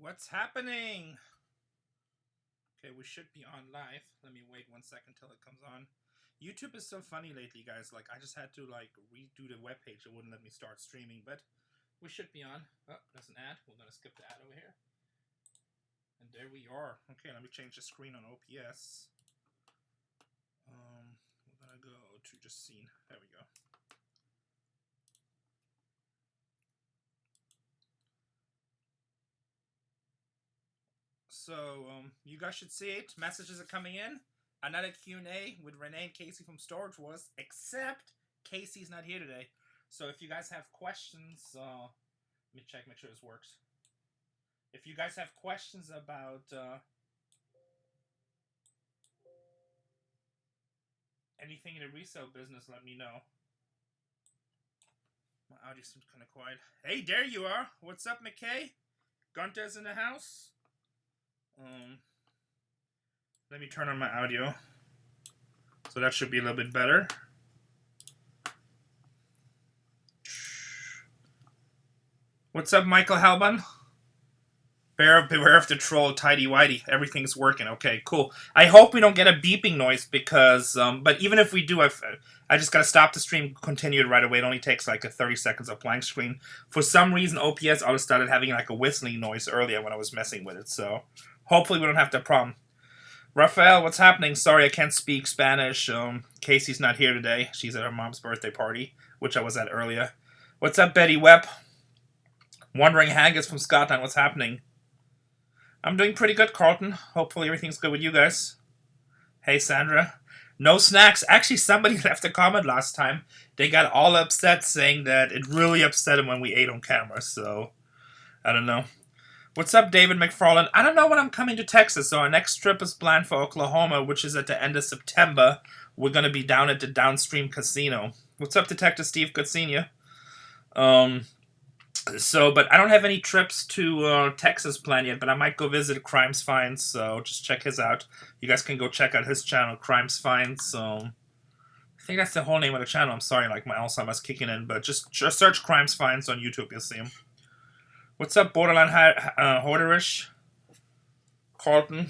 What's happening? Okay, we should be on live. Let me wait 1 second till it comes on. YouTube is so funny lately, guys. Like, I just had to, like, redo the webpage. It wouldn't let me start streaming, but we should be on. Oh, there's an ad. We're going to skip the ad over here. And there we are. Okay, let me change the screen on OPS. We're going to go to just scene. There we go. So, you guys should see it. Messages are coming in. Another Q&A with Rene and Casey from Storage Wars, except Casey's not here today. So if you guys have questions, let me check, make sure this works. If you guys have questions about anything in the resale business, let me know. My audio seems kind of quiet. Hey, there you are. What's up, McKay? Gunter's in the house. Let me turn on my audio. So that should be a little bit better. What's up, Michael Halban? Beware of the troll, tidy whitey. Everything's working. Okay, cool. I hope we don't get a beeping noise because, but even if we do, I just got to stop the stream, continue it right away. It only takes like 30 seconds of blank screen. For some reason, OPS always started having like a whistling noise earlier when I was messing with it. So hopefully we don't have that problem. Rafael, what's happening? Sorry, I can't speak Spanish. Casey's not here today. She's at her mom's birthday party, which I was at earlier. What's up, Betty Webb? Wandering Haggis from Scotland, what's happening? I'm doing pretty good, Carlton. Hopefully everything's good with you guys. Hey, Sandra. No snacks. Actually, somebody left a comment last time. They got all upset saying that it really upset them when we ate on camera, so I don't know. What's up, David McFarland? I don't know when I'm coming to Texas, so our next trip is planned for Oklahoma, which is at the end of September. We're going to be down at the Downstream Casino. What's up, Detective Steve? Good seeing you. But I don't have any trips to Texas planned yet, but I might go visit Crimes Finds, so just check his out. You guys can go check out his channel, Crimes Finds. I think that's the whole name of the channel. I'm sorry, like my Alzheimer's kicking in, but just search Crimes Finds on YouTube, you'll see him. What's up, Borderline Hoarderish? Carlton.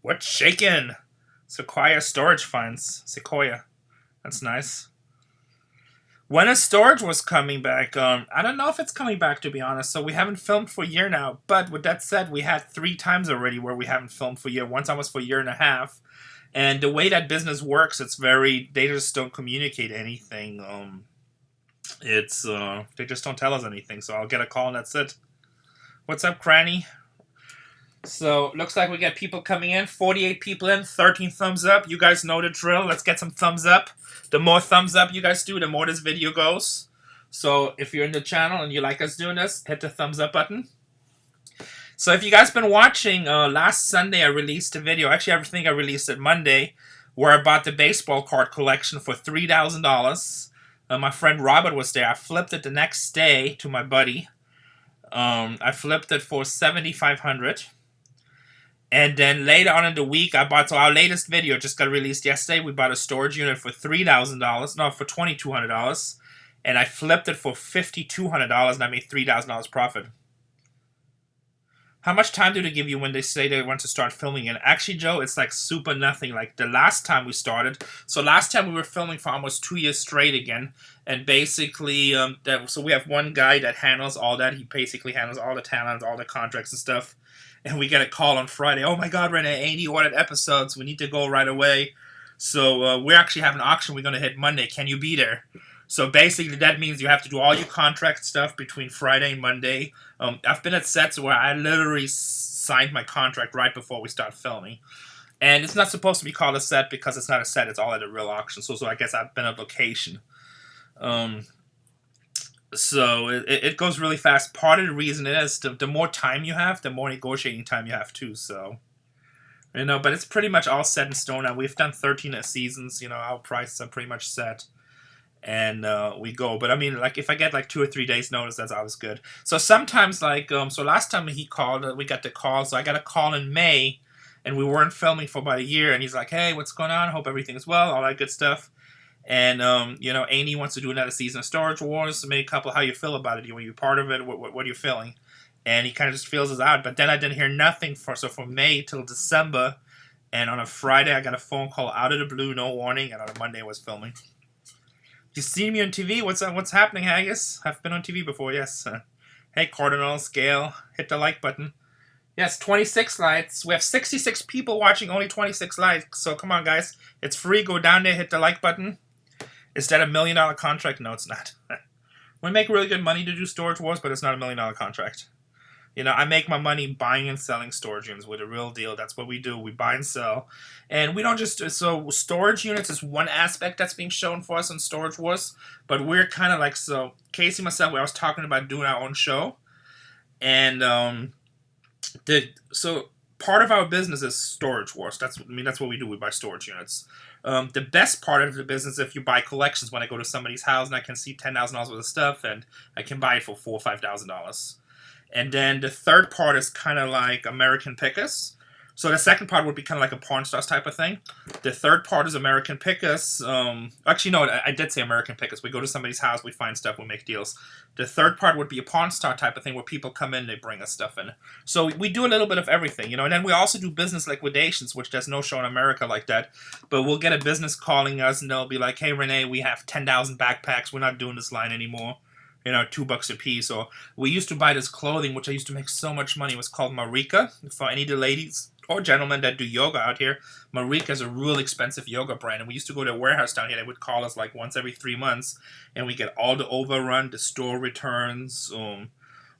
What's shaking? Sequoia Storage Finds. Sequoia. That's nice. When a storage was coming back, I don't know if it's coming back, to be honest. So we haven't filmed for a year now. But with that said, we had 3 times already where we haven't filmed for a year. One time was for a year and a half. And the way that business works, it's very, they just don't communicate anything. They just don't tell us anything. So I'll get a call and that's it. What's up, Cranny? So looks like we got people coming in. 48 people in, 13 thumbs up. You guys know the drill. Let's get some thumbs up. The more thumbs up you guys do, the more this video goes. So if you're in the channel and you like us doing this, hit the thumbs up button. So if you guys been watching, last Sunday I released a video. Actually, I think I released it Monday, where I bought the baseball card collection for $3,000. My friend Robert was there. I flipped it the next day to my buddy. I flipped it for $7,500. And then later on in the week, I bought, so our latest video just got released yesterday. We bought a storage unit for $3,000, no, for $2,200. And I flipped it for $5,200 and I made $3,000 profit. How much time do they give you when they say they want to start filming? And actually, Joe, it's like super nothing. Like the last time we started, so last time we were filming for almost 2 years straight again. And basically, so we have one guy that handles all that. He basically handles all the talents, all the contracts and stuff. And we get a call on Friday. Oh my God, Rene, 80 ordered episodes. We need to go right away. So we actually have an auction we're going to hit Monday. Can you be there? So basically that means you have to do all your contract stuff between Friday and Monday. I've been at sets where I literally signed my contract right before we start filming. And it's not supposed to be called a set because it's not a set. It's all at a real auction. So I guess I've been at location. So it goes really fast. Part of the reason is the more time you have, the more negotiating time you have too. So, you know, but it's pretty much all set in stone now. We've done 13 seasons. You know, our prices are pretty much set. And we go. But I mean, like if I get like 2 or 3 days notice, that's always good. So sometimes like, so last time he called, we got the call. So I got a call in May and we weren't filming for about a year. And he's like, hey, what's going on? Hope everything's well. All that good stuff. And, you know, Amy wants to do another season of Storage Wars. Make a couple, how you feel about it. You want to be part of it? What are you feeling? and he kind of just feels us out. But then I didn't hear nothing from May till December, and on a Friday I got a phone call out of the blue, no warning, and on a Monday I was filming. You see me on TV? What's happening, Haggis? I've been on TV before, yes. Hey, Cardinal, Scale, hit the like button. Yes, 26 likes. We have 66 people watching, only 26 likes. So come on, guys. It's free. Go down there, hit the like button. Is that $1 million contract? No, it's not. We make really good money to do Storage Wars, but it's not $1 million contract. You know, I make my money buying and selling storage units with a real deal. That's what we do. We buy and sell. And we don't just... So storage units is one aspect that's being shown for us on Storage Wars. But we're kind of like... So Casey and myself, I was talking about doing our own show. And so part of our business is Storage Wars. That's what we do. We buy storage units. The best part of the business, if you buy collections, when I go to somebody's house and I can see $10,000 worth of stuff and I can buy it for $4,000 or $5,000. And then the third part is kind of like American Pickers. So the second part would be kind of like a Pawn Stars type of thing. The third part is American Pickers. Actually, no, I did say American Pickers. We go to somebody's house, we find stuff, we make deals. The third part would be a Pawn Star type of thing where people come in, they bring us stuff in. So we do a little bit of everything, you know. And then we also do business liquidations, which there's no show in America like that. But we'll get a business calling us and they'll be like, hey, Rene, we have 10,000 backpacks. We're not doing this line anymore. You know, $2 a piece. Or we used to buy this clothing, which I used to make so much money. It was called Marika. For any of the ladies or gentlemen that do yoga out here, Marika is a real expensive yoga brand. And we used to go to a warehouse down here. They would call us like once every 3 months. And we get all the overrun, the store returns,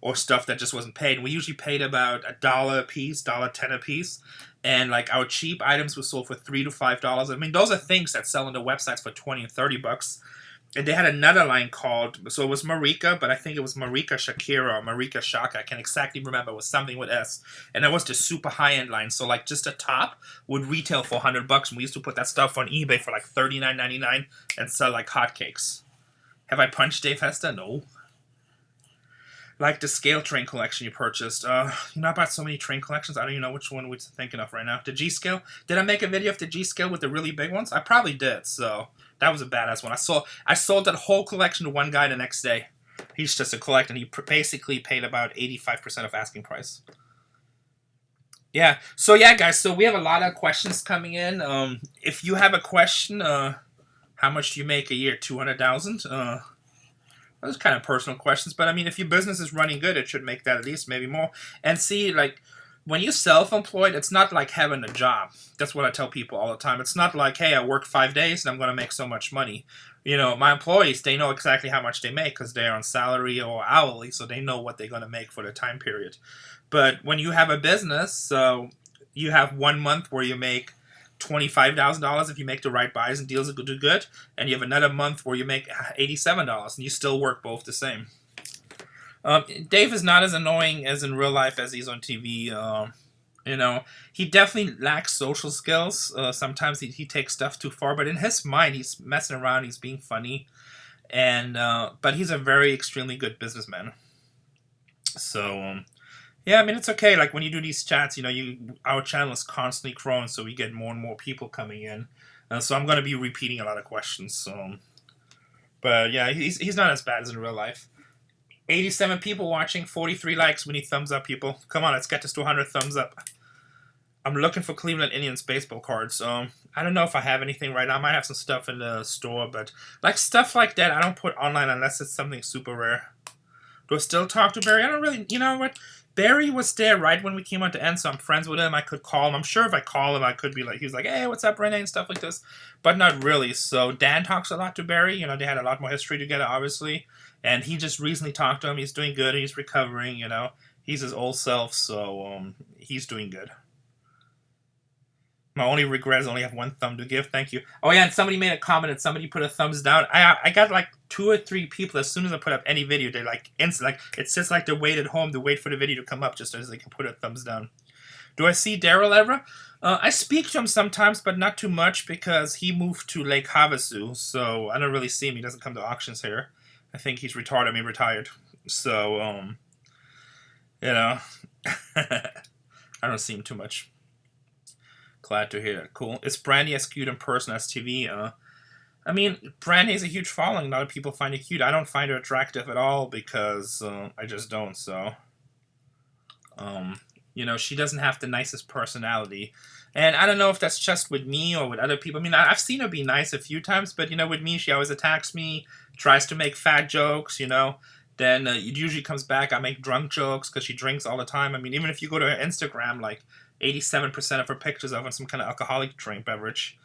or stuff that just wasn't paid. And we usually paid about $1 a piece, $1.10 a piece. And like our cheap items were sold for $3 to $5. I mean, those are things that sell on the websites for $20 and $30. And they had another line called, so it was Marika, but I think it was Marika Shakira or Marika Shaka. I can't exactly remember. It was something with S. And that was the super high-end line. So like just a top would retail for $100. And we used to put that stuff on eBay for like $39.99 and sell like hotcakes. Have I punched Dave Hester? No. Like the scale train collection you purchased. You know, I bought so many train collections. I don't even know which one we're thinking of right now. The G-scale. Did I make a video of the G-scale with the really big ones? I probably did, so... That was a badass one. I sold that whole collection to one guy the next day. He's just a collector, and he basically paid about 85% of asking price. Yeah. So yeah, guys. So we have a lot of questions coming in. If you have a question, how much do you make a year? 200,000. Those kind of personal questions, but I mean, if your business is running good, it should make that at least, maybe more. And see, like. When you're self-employed, it's not like having a job. That's what I tell people all the time. It's not like, hey, I work 5 days and I'm going to make so much money. You know, my employees, they know exactly how much they make because they're on salary or hourly, so they know what they're going to make for the time period. But when you have a business, so you have 1 month where you make $25,000 if you make the right buys and deals do good, and you have another month where you make $87 and you still work both the same. Dave is not as annoying as in real life as he's on TV. You know, he definitely lacks social skills. Sometimes he takes stuff too far, but in his mind, he's messing around. He's being funny, and but he's a very extremely good businessman. So, yeah, I mean, it's okay. Like when you do these chats, you know, our channel is constantly growing, so we get more and more people coming in. So I'm going to be repeating a lot of questions. But yeah, he's not as bad as in real life. 87 people watching, 43 likes. We need thumbs up, people. Come on, let's get this to 100 thumbs up. I'm looking for Cleveland Indians baseball cards. I don't know if I have anything right now. I might have some stuff in the store, but like stuff like that, I don't put online unless it's something super rare. Do I still talk to Barry? I don't really, you know what? Barry was there right when we came out to end, so I'm friends with him. I could call him. I'm sure if I call him, I could be like, he was like, hey, what's up, Rene, and stuff like this. But not really. So Dan talks a lot to Barry. You know, they had a lot more history together, obviously. And he just recently talked to him. He's doing good. He's recovering, you know. He's his old self, so he's doing good. My only regret is I only have one thumb to give. Thank you. Oh, yeah, and somebody made a comment and somebody put a thumbs down. I got like 2 or 3 people, as soon as I put up any video, they're like instant. Like, it's just like they wait at home to wait for the video to come up just as they can put a thumbs down. Do I see Daryl ever? I speak to him sometimes, but not too much because he moved to Lake Havasu, so I don't really see him. He doesn't come to auctions here. I think he's retired. So, you know, I don't see him too much. Glad to hear that. Cool. Is Brandy as cute in person as TV? I mean, Brandy has a huge following. A lot of people find it cute. I don't find her attractive at all because I just don't, so. You know, she doesn't have the nicest personality. And I don't know if that's just with me or with other people. I mean, I've seen her be nice a few times, but, you know, with me, she always attacks me, tries to make fat jokes, you know. Then it usually comes back, I make drunk jokes because she drinks all the time. I mean, even if you go to her Instagram, like 87% of her pictures are on some kind of alcoholic drink beverage.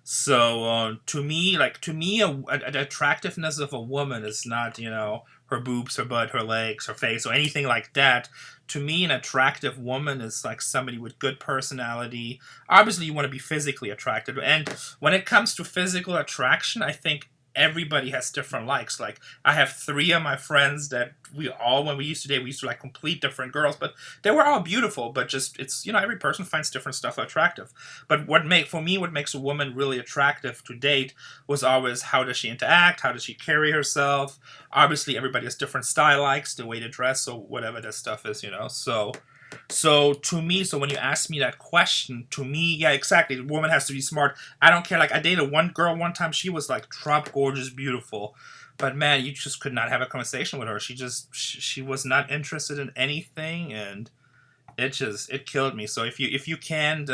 So the attractiveness of a woman is not, you know, her boobs, her butt, her legs, her face, or anything like that. To me, an attractive woman is like somebody with good personality. Obviously, you want to be physically attractive, and when it comes to physical attraction, I think everybody has different likes. Like, I have three of my friends that we all, when we used to date, we used to like complete different girls, but they were all beautiful. But just, it's, you know, every person finds different stuff attractive. But what makes a woman really attractive to date was always, how does she interact, how does she carry herself. Obviously, everybody has different style likes, the way to dress, or whatever that stuff is, you know. So to me, so when you ask me that question, to me, yeah, exactly. The woman has to be smart. I don't care. Like, I dated one girl one time. She was like trop gorgeous, beautiful, but man, you just could not have a conversation with her. She was not interested in anything, and it killed me. So if you can't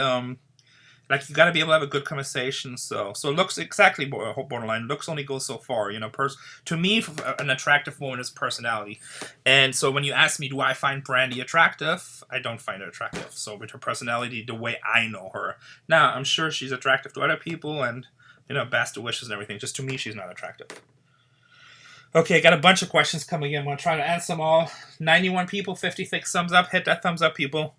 like, you got to be able to have a good conversation. So looks, exactly, borderline. Looks only goes so far, you know. To me, an attractive woman is personality. And so when you ask me, do I find Brandy attractive? I don't find her attractive. So with her personality, the way I know her. Now, I'm sure she's attractive to other people, and, you know, best of wishes and everything. Just to me, she's not attractive. Okay, got a bunch of questions coming in. I'm going to try to answer them all. 91 people, 56 thumbs up. Hit that thumbs up, people.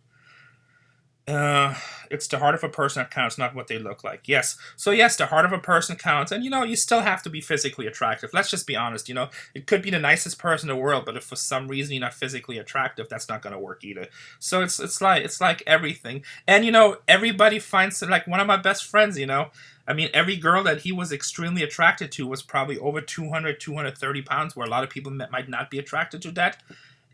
It's the heart of a person that counts, not what they look like. Yes. So yes, the heart of a person counts, and, you know, you still have to be physically attractive. Let's just be honest, you know. It could be the nicest person in the world, but if for some reason you're not physically attractive, that's not going to work either. So it's like everything. And, you know, everybody finds it. Like, one of my best friends, you know, I mean, every girl that he was extremely attracted to was probably over 200, 230 pounds, where a lot of people might not be attracted to that.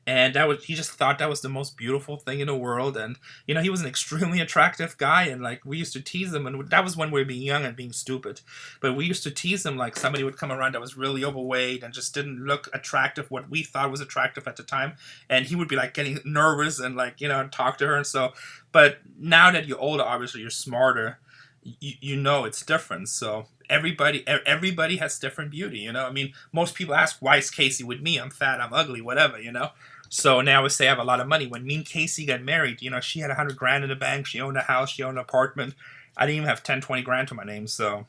And he just thought that was the most beautiful thing in the world. And, you know, he was an extremely attractive guy, and, like, we used to tease him, and that was when we were being young and being stupid. But we used to tease him, like, somebody would come around that was really overweight and just didn't look attractive, what we thought was attractive at the time, and he would be, like, getting nervous and, like, you know, talk to her. And so, but now that you're older, obviously you're smarter, you know it's different. So everybody has different beauty, you know. I mean, most people ask, why is Casey with me? I'm fat, I'm ugly, whatever, you know. So now I would say I have a lot of money. When me and Casey got married, you know, she had 100 grand in the bank. She owned a house. She owned an apartment. I didn't even have 10, 20 grand to my name. So,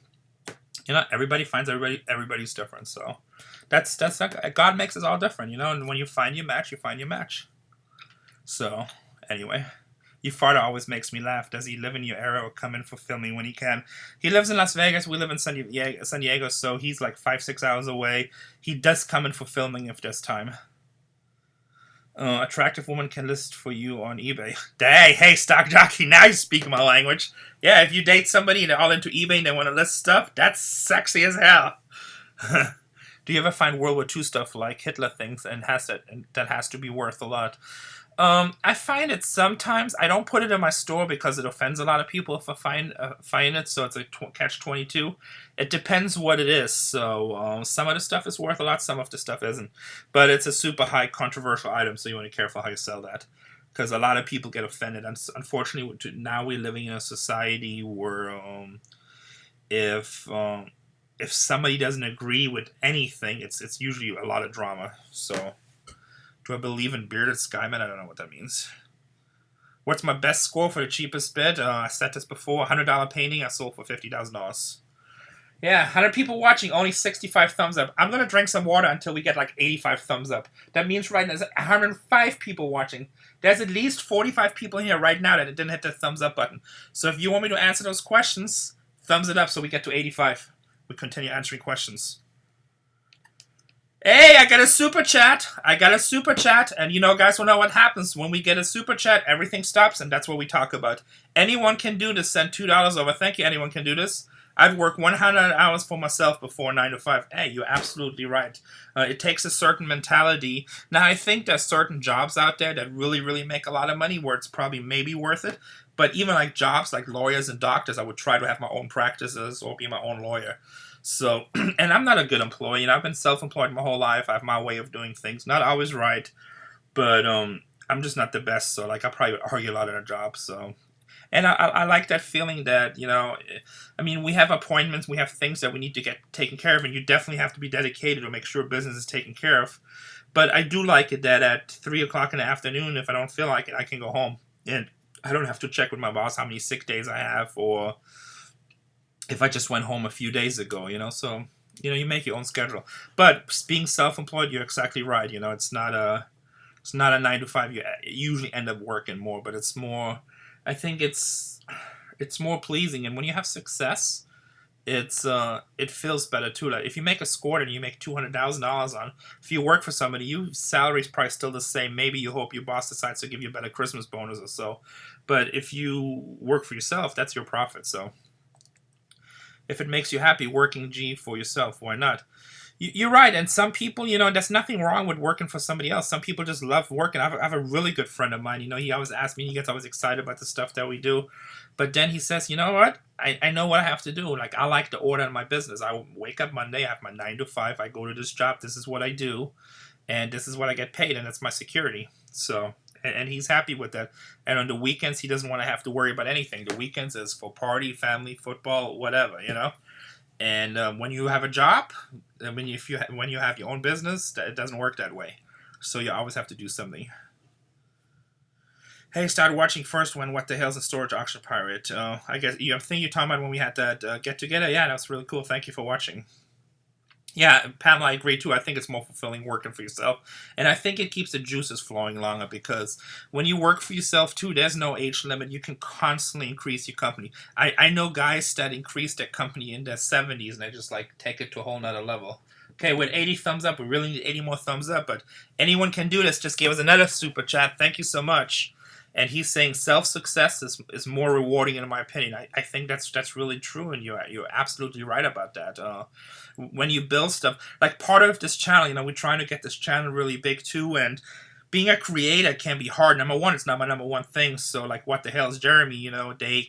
you know, everybody finds everybody. Everybody's different. So that's like, God makes us all different, you know. And when you find your match, you find your match. So anyway, your father always makes me laugh. Does he live in your area or come in for filming when he can? He lives in Las Vegas. We live in San Diego, so he's like 5-6 hours away. He does come in for filming if there's time. Attractive woman can list for you on eBay. Hey, stock jockey, now you speak my language. Yeah, if you date somebody and they're all into eBay and they want to list stuff, that's sexy as hell. Do you ever find World War II stuff like Hitler things and that has to be worth a lot? I find it sometimes. I don't put it in my store because it offends a lot of people if I find it, so it's a catch-22. It depends what it is. So some of the stuff is worth a lot, some of the stuff isn't. But it's a super high controversial item, so you want to be careful how you sell that, because a lot of people get offended. And unfortunately, now we're living in a society where if somebody doesn't agree with anything, it's usually a lot of drama. So. Do I believe in bearded skymen? I don't know what that means. What's my best score for the cheapest bid? I said this before. $100 painting I sold for $50,000. Yeah, 100 people watching, only 65 thumbs up. I'm going to drink some water until we get like 85 thumbs up. That means right now there's 105 people watching. There's at least 45 people here right now that didn't hit the thumbs up button. So if you want me to answer those questions, thumbs it up so we get to 85. We continue answering questions. Hey, I got a super chat. And you know, guys will know what happens when we get a super chat. Everything stops, and that's what we talk about. Anyone can do this. Send $2 over. Thank you. Anyone can do this. I've worked 100 hours for myself before 9 to 5. Hey, you're absolutely right. It takes a certain mentality. Now, I think there's certain jobs out there that really, really make a lot of money where it's probably maybe worth it. But even like jobs like lawyers and doctors, I would try to have my own practices or be my own lawyer. So, and I'm not a good employee. You know, I've been self-employed my whole life. I have my way of doing things. Not always right, but I'm just not the best, so like I probably would argue a lot in a job. So, and I like that feeling that, I mean, we have appointments, we have things that we need to get taken care of, and you definitely have to be dedicated to make sure business is taken care of. But I do like it that at 3 o'clock in the afternoon, if I don't feel like it, I can go home and I don't have to check with my boss how many sick days I have, or if I just went home a few days ago, So, you make your own schedule. But being self-employed, you're exactly right. It's not a 9 to 5. You usually end up working more, but it's more. I think it's more pleasing, and when you have success, it feels better too. Like if you make a score and you make $200,000 on, if you work for somebody, your salary's probably still the same. Maybe you hope your boss decides to give you a better Christmas bonus or so, but if you work for yourself, that's your profit. So if it makes you happy working for yourself, why not? You're right, and some people, there's nothing wrong with working for somebody else. Some people just love working. I have a really good friend of mine, he always asks me, he gets always excited about the stuff that we do. But then he says, you know what? I know what I have to do. Like, I like to order in my business. I wake up Monday, I have my 9 to 5, I go to this job, this is what I do, and this is what I get paid, and that's my security. So, and he's happy with that. And on the weekends, he doesn't want to have to worry about anything. The weekends is for party, family, football, whatever. And when you have a job, when you have your own business, it doesn't work that way. So you always have to do something. Hey, started watching first one. What the hell's a storage auction pirate? I guess I think you're talking about when we had that get together. Yeah, that was really cool. Thank you for watching. Yeah, Pamela, I agree too. I think it's more fulfilling working for yourself. And I think it keeps the juices flowing longer because when you work for yourself too, there's no age limit. You can constantly increase your company. I know guys that increase their company in their 70s and they just like take it to a whole nother level. Okay, with 80 thumbs up, we really need 80 more thumbs up, but anyone can do this. Just give us another super chat. Thank you so much. And he's saying self-success is more rewarding in my opinion. I think that's really true, and you're absolutely right about that. When you build stuff, like part of this channel, we're trying to get this channel really big too, and being a creator can be hard. Number one, it's not my number one thing, so like what the hell is Jeremy, they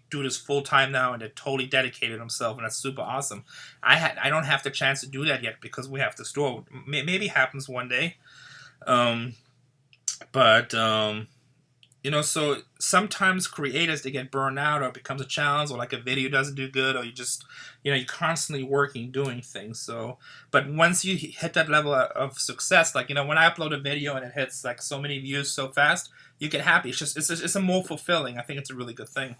do this full time now and they're totally dedicated themselves, and that's super awesome. I don't have the chance to do that yet because we have the store. Maybe it happens one day. But so sometimes creators, they get burned out or it becomes a challenge, or like a video doesn't do good, or you just, you're constantly working, doing things. So, but once you hit that level of success, like, when I upload a video and it hits like so many views so fast, you get happy. It's a more fulfilling. I think it's a really good thing.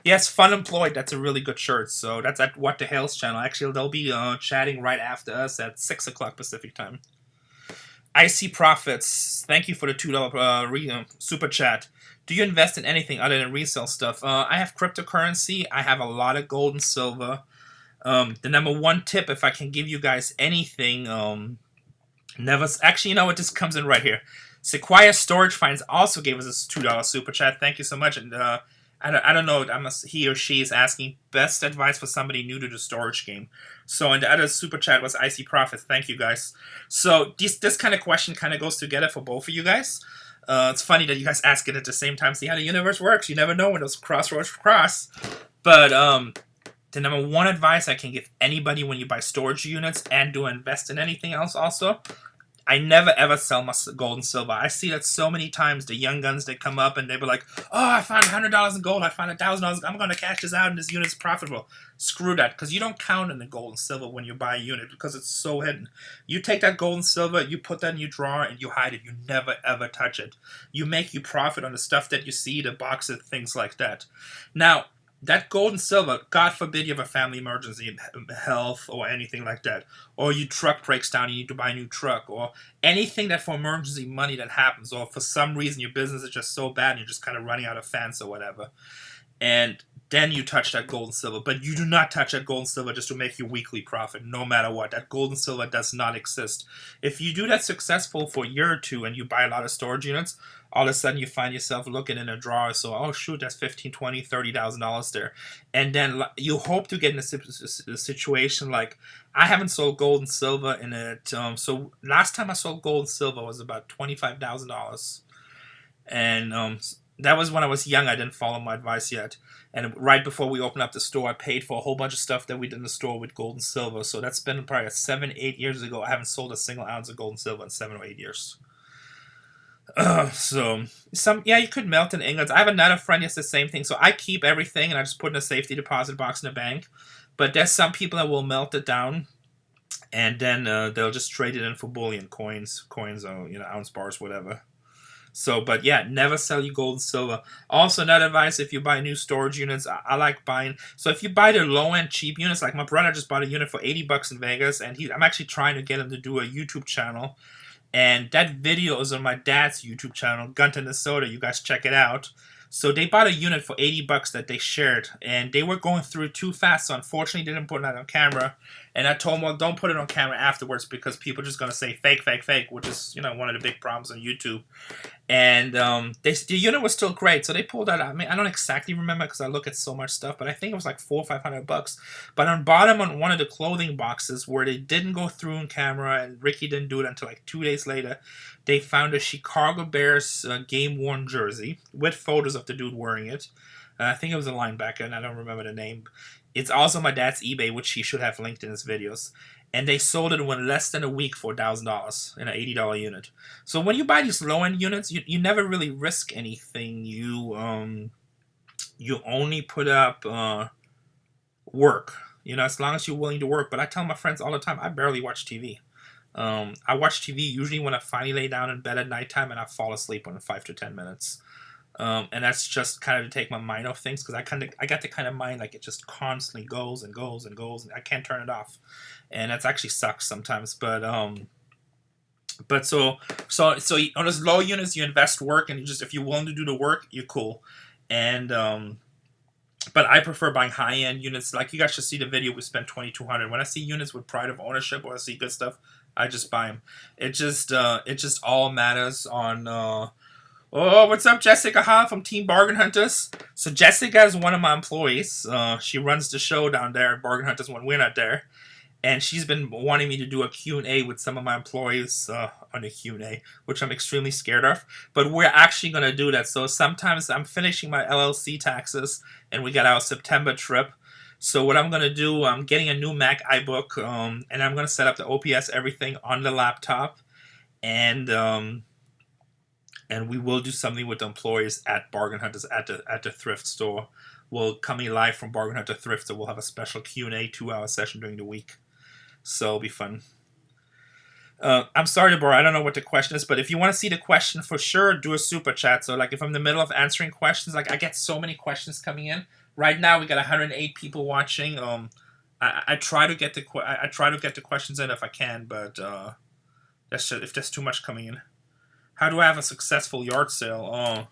Yes, Fun Employed, that's a really good shirt. So that's at What the Hell's channel. Actually, they'll be chatting right after us at 6 o'clock Pacific time. I see profits. Thank you for the $2 super chat. Do you invest in anything other than resale stuff? I have cryptocurrency. I have a lot of gold and silver. The number one tip, if I can give you guys anything, never. Actually, you know what? This comes in right here. Sequoia Storage Finds also gave us a $2 super chat. Thank you so much. And I don't know. He or she is asking best advice for somebody new to the storage game. So, and the other super chat was IC Profits. Thank you guys. So this kind of question kind of goes together for both of you guys. It's funny that you guys ask it at the same time. See how the universe works. You never know when those crossroads cross. But the number one advice I can give anybody when you buy storage units and do invest in anything else also, I never ever sell my gold and silver. I see that so many times. The young guns, they come up and they be like, oh, I found $100 in gold. I found $1,000. I'm going to cash this out and this unit's profitable. Screw that, because you don't count in the gold and silver when you buy a unit because it's so hidden. You take that gold and silver, you put that in your drawer and you hide it. You never ever touch it. You make your profit on the stuff that you see, the boxes, things like that. Now, that gold and silver, God forbid you have a family emergency, health, or anything like that, or your truck breaks down, you need to buy a new truck, or anything that for emergency money that happens, or for some reason your business is just so bad and you're just kind of running out of funds or whatever, and then you touch that gold and silver. But you do not touch that gold and silver just to make your weekly profit, no matter what. That gold and silver does not exist. If you do that successful for a year or two and you buy a lot of storage units, all of a sudden you find yourself looking in a drawer, so, oh shoot, that's $15,000, $20,000, $30,000 there. And then you hope to get in a situation like, I haven't sold gold and silver in it. So last time I sold gold and silver was about $25,000. And that was when I was young. I didn't follow my advice yet. And right before we opened up the store, I paid for a whole bunch of stuff that we did in the store with gold and silver. So that's been probably 7-8 years ago. I haven't sold a single ounce of gold and silver in 7 or 8 years. So yeah, you could melt in ingots. I have another friend that's the same thing. So I keep everything and I just put in a safety deposit box in the bank. But there's some people that will melt it down and then they'll just trade it in for bullion coins or ounce bars, whatever. So, but yeah, never sell your gold and silver. Also, another advice: if you buy new storage units, I like buying. So, if you buy the low end cheap units, like my brother just bought a unit for $80 in Vegas, and I'm actually trying to get him to do a YouTube channel. And that video is on my dad's YouTube channel, Gunta Nezhoda. You guys check it out. So they bought a unit for $80 that they shared, and they were going through it too fast. So unfortunately, they didn't put it on camera. And I told them, well, don't put it on camera afterwards because people are just gonna say fake, fake, fake, which is one of the big problems on YouTube. And the unit was still great, so they pulled that out. I mean, I don't exactly remember because I look at so much stuff, but I think it was like $400 or $500. But on bottom on one of the clothing boxes where they didn't go through in camera, and Ricky didn't do it until like 2 days later, they found a Chicago Bears game worn jersey with photos of the dude wearing it. I think it was a linebacker, and I don't remember the name. It's also my dad's eBay, which he should have linked in his videos. And they sold it in less than a week for $1,000 in an $80 unit. So when you buy these low end units, you never really risk anything. You only put up work. As long as you're willing to work. But I tell my friends all the time, I barely watch TV. I watch TV usually when I finally lay down in bed at nighttime and I fall asleep in 5 to 10 minutes. And that's just kind of to take my mind off things because I got the kind of mind like it just constantly goes and goes and goes and I can't turn it off, and that's actually sucks sometimes. But so on those low units you invest work and if you're willing to do the work you're cool, and but I prefer buying high end units. Like you guys should see the video we spent $2,200. When I see units with pride of ownership or I see good stuff, I just buy them. It just all matters on. Oh, what's up, Jessica Ha from Team Bargain Hunters? So Jessica is one of my employees. She runs the show down there at Bargain Hunters when we're not there. And she's been wanting me to do a Q&A with some of my employees on a Q&A, which I'm extremely scared of. But we're actually going to do that. So sometimes I'm finishing my LLC taxes, and we got our September trip. So what I'm going to do, I'm getting a new Mac iBook, and I'm going to set up the OPS everything on the laptop. And we will do something with the employees at Bargain Hunters at the Thrift store. We'll coming live from Bargain Hunter Thrift, so we'll have a special Q&A 2-hour session during the week. So it'll be fun. I'm sorry to bore. I don't know what the question is, but if you want to see the question for sure, do a super chat. So like if I'm in the middle of answering questions, like I get so many questions coming in. Right now we got 108 people watching. I try to get the questions in if I can, but if there's too much coming in. How do I have a successful yard sale? Oh,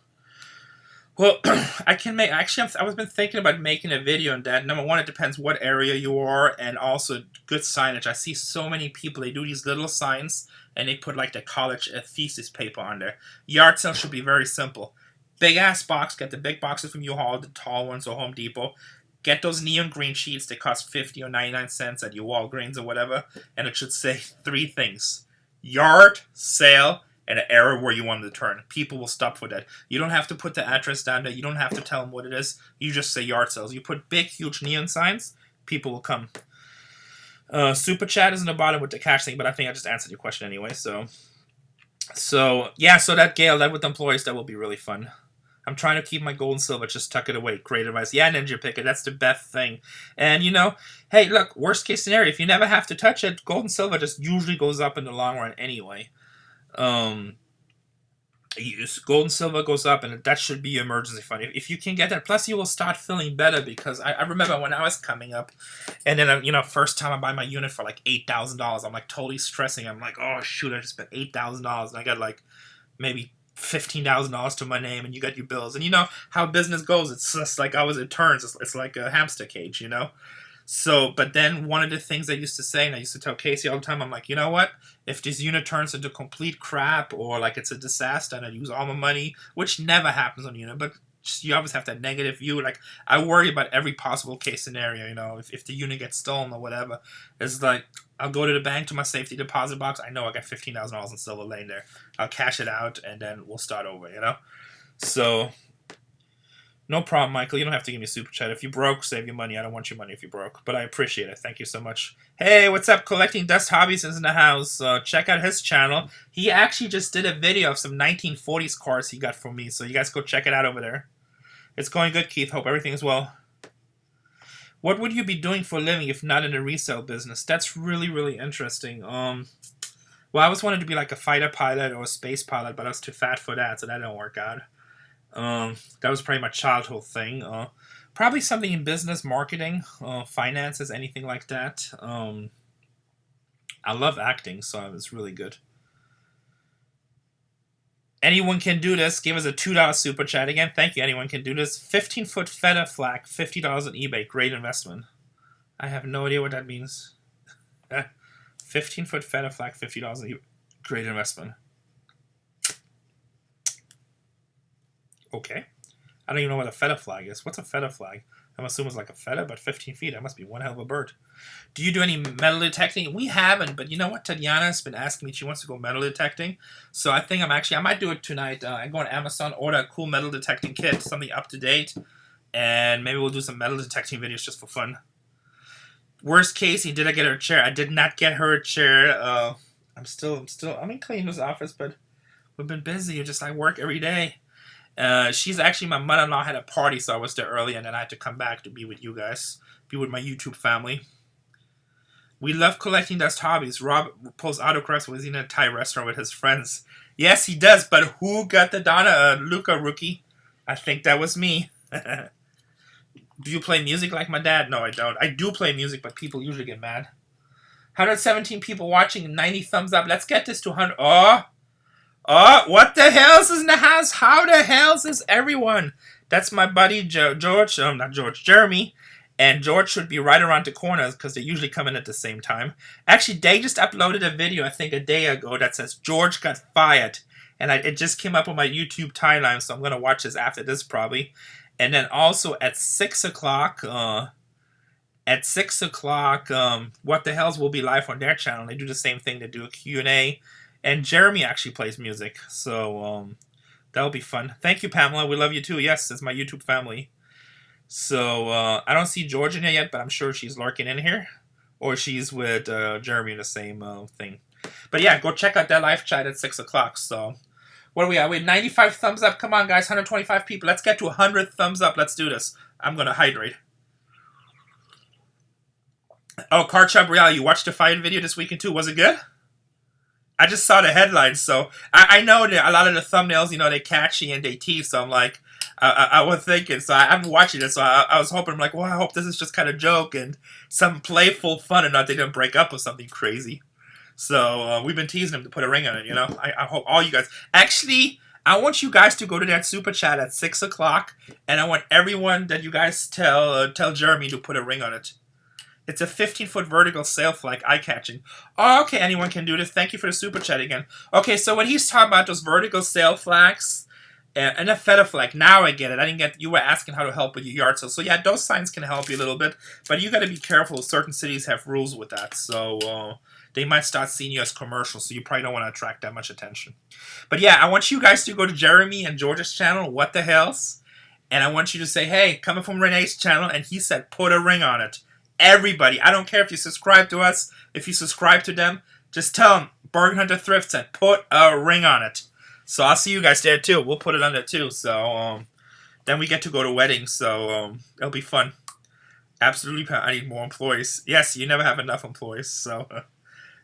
well, I can make. Actually, I've been thinking about making a video on that. Number one, it depends what area you are, and also good signage. I see so many people. They do these little signs, and they put like the college thesis paper on there. Yard sale should be very simple. Big ass box. Get the big boxes from U-Haul, the tall ones or Home Depot. Get those neon green sheets. They cost 50 or 99 cents at your Walgreens or whatever, and it should say 3 things: yard sale. And an area where you want to turn. People will stop for that. You don't have to put the address down there. You don't have to tell them what it is. You just say yard sales. You put big, huge neon signs, people will come. Super chat is in the bottom with the cash thing, but I think I just answered your question anyway. So yeah, so that Gale, that with employees, that will be really fun. I'm trying to keep my gold and silver, just tuck it away. Great advice. Yeah, Ninja Picker, that's the best thing. And hey, look, worst case scenario, if you never have to touch it, gold and silver just usually goes up in the long run anyway. Gold and silver goes up, and that should be your emergency fund if you can get that. Plus you will start feeling better because I remember when I was coming up, and then first time I buy my unit for like $8,000, I'm like totally stressing. I'm like, oh shoot, I just spent $8,000 and I got like maybe $15,000 to my name, and you got your bills, and how business goes. It's just like it turns. It's like a hamster cage. So, but then one of the things I used to say, and I used to tell Casey all the time, I'm like, you know what? If this unit turns into complete crap or like it's a disaster and I use all my money, which never happens on unit, but you always have that negative view. Like, I worry about every possible case scenario, if the unit gets stolen or whatever. It's like, I'll go to the bank to my safety deposit box. I know I got $15,000 in silver laying there. I'll cash it out and then we'll start over, So... No problem, Michael. You don't have to give me a super chat. If you broke, save your money. I don't want your money if you broke. But I appreciate it. Thank you so much. Hey, what's up? Collecting Dust Hobbies is in the house. Check out his channel. He actually just did a video of some 1940s cars he got from me. So you guys go check it out over there. It's going good, Keith. Hope everything is well. What would you be doing for a living if not in the resale business? That's really, really interesting. Well, I always wanted to be like a fighter pilot or a space pilot, but I was too fat for that, so that didn't work out. That was probably my childhood thing. Probably something in business, marketing, finances, anything like that. I love acting, so it's really good. Anyone can do this. Give us a $2 super chat again. Thank you. Anyone can do this. 15-foot feather flag, $50 on eBay. Great investment. I have no idea what that means. 15-foot feather flag, $50 on eBay. Great investment. Okay. I don't even know what a feather flag is. What's a feather flag? I'm assuming it's like a feather, but 15 feet. That must be one hell of a bird. Do you do any metal detecting? We haven't, but you know what? Tatiana has been asking me. She wants to go metal detecting. So I think I might do it tonight. I go on Amazon, order a cool metal detecting kit, something up to date, and maybe we'll do some metal detecting videos just for fun. Worst case, did I get her a chair? I did not get her a chair. I'm in Clean's office, but we've been busy. I work every day. She's actually, my mother-in-law had a party, so I was there early, and then I had to come back to be with you guys, be with my YouTube family. We love collecting dust hobbies. Rob pulls autographs when he's in a Thai restaurant with his friends. Yes, he does, but who got the Luca rookie? I think that was me. Do you play music like my dad? No, I don't. I do play music, but people usually get mad. 117 people watching, 90 thumbs up. Let's get this to 100. Oh, what the hell's is in the house? How the hell's is everyone? That's my buddy Jeremy. And George should be right around the corners because they usually come in at the same time. Actually, they just uploaded a video, I think a day ago, that says George got fired. And it just came up on my YouTube timeline, so I'm going to watch this after this probably. And then also at 6 o'clock, What the Hells will be live on their channel. They do the same thing. They do a Q&A. And Jeremy actually plays music, so that'll be fun. Thank you, Pamela. We love you too. Yes, it's my YouTube family. So I don't see George in here yet, but I'm sure she's lurking in here. Or she's with Jeremy in the same thing. But yeah, go check out that live chat at 6 o'clock. So what are we at? We have 95 thumbs up. Come on, guys. 125 people. Let's get to 100 thumbs up. Let's do this. I'm going to hydrate. Oh, Card Shop Real, you watched the fight video this weekend too. Was it good? I just saw the headlines, so I know that a lot of the thumbnails, they're catchy and they tease, so I'm like, I was thinking, so I'm watching it, so I was hoping, I'm like, well, I hope this is just kind of joke and some playful fun and not they didn't break up with something crazy. So we've been teasing him to put a ring on it, I hope all you guys, actually, I want you guys to go to that super chat at 6 o'clock, and I want everyone that you guys tell Jeremy to put a ring on it. It's a 15-foot vertical sail flag, eye-catching. Oh, okay, anyone can do this. Thank you for the super chat again. Okay, so what he's talking about, those vertical sail flags and a feather flag. Now I get it. You were asking how to help with your yard sale. So yeah, those signs can help you a little bit, but you got to be careful. Certain cities have rules with that, so they might start seeing you as commercial, so you probably don't want to attract that much attention. But yeah, I want you guys to go to Jeremy and George's channel, What the Hells, and I want you to say, hey, coming from Rene's channel, and he said, put a ring on it. Everybody, I don't care if you subscribe to us, if you subscribe to them, just tell them, Bargain Hunter Thrift said, put a ring on it. So I'll see you guys there too. We'll put it on there too. So then we get to go to weddings, so it'll be fun. Absolutely, I need more employees. Yes, you never have enough employees, so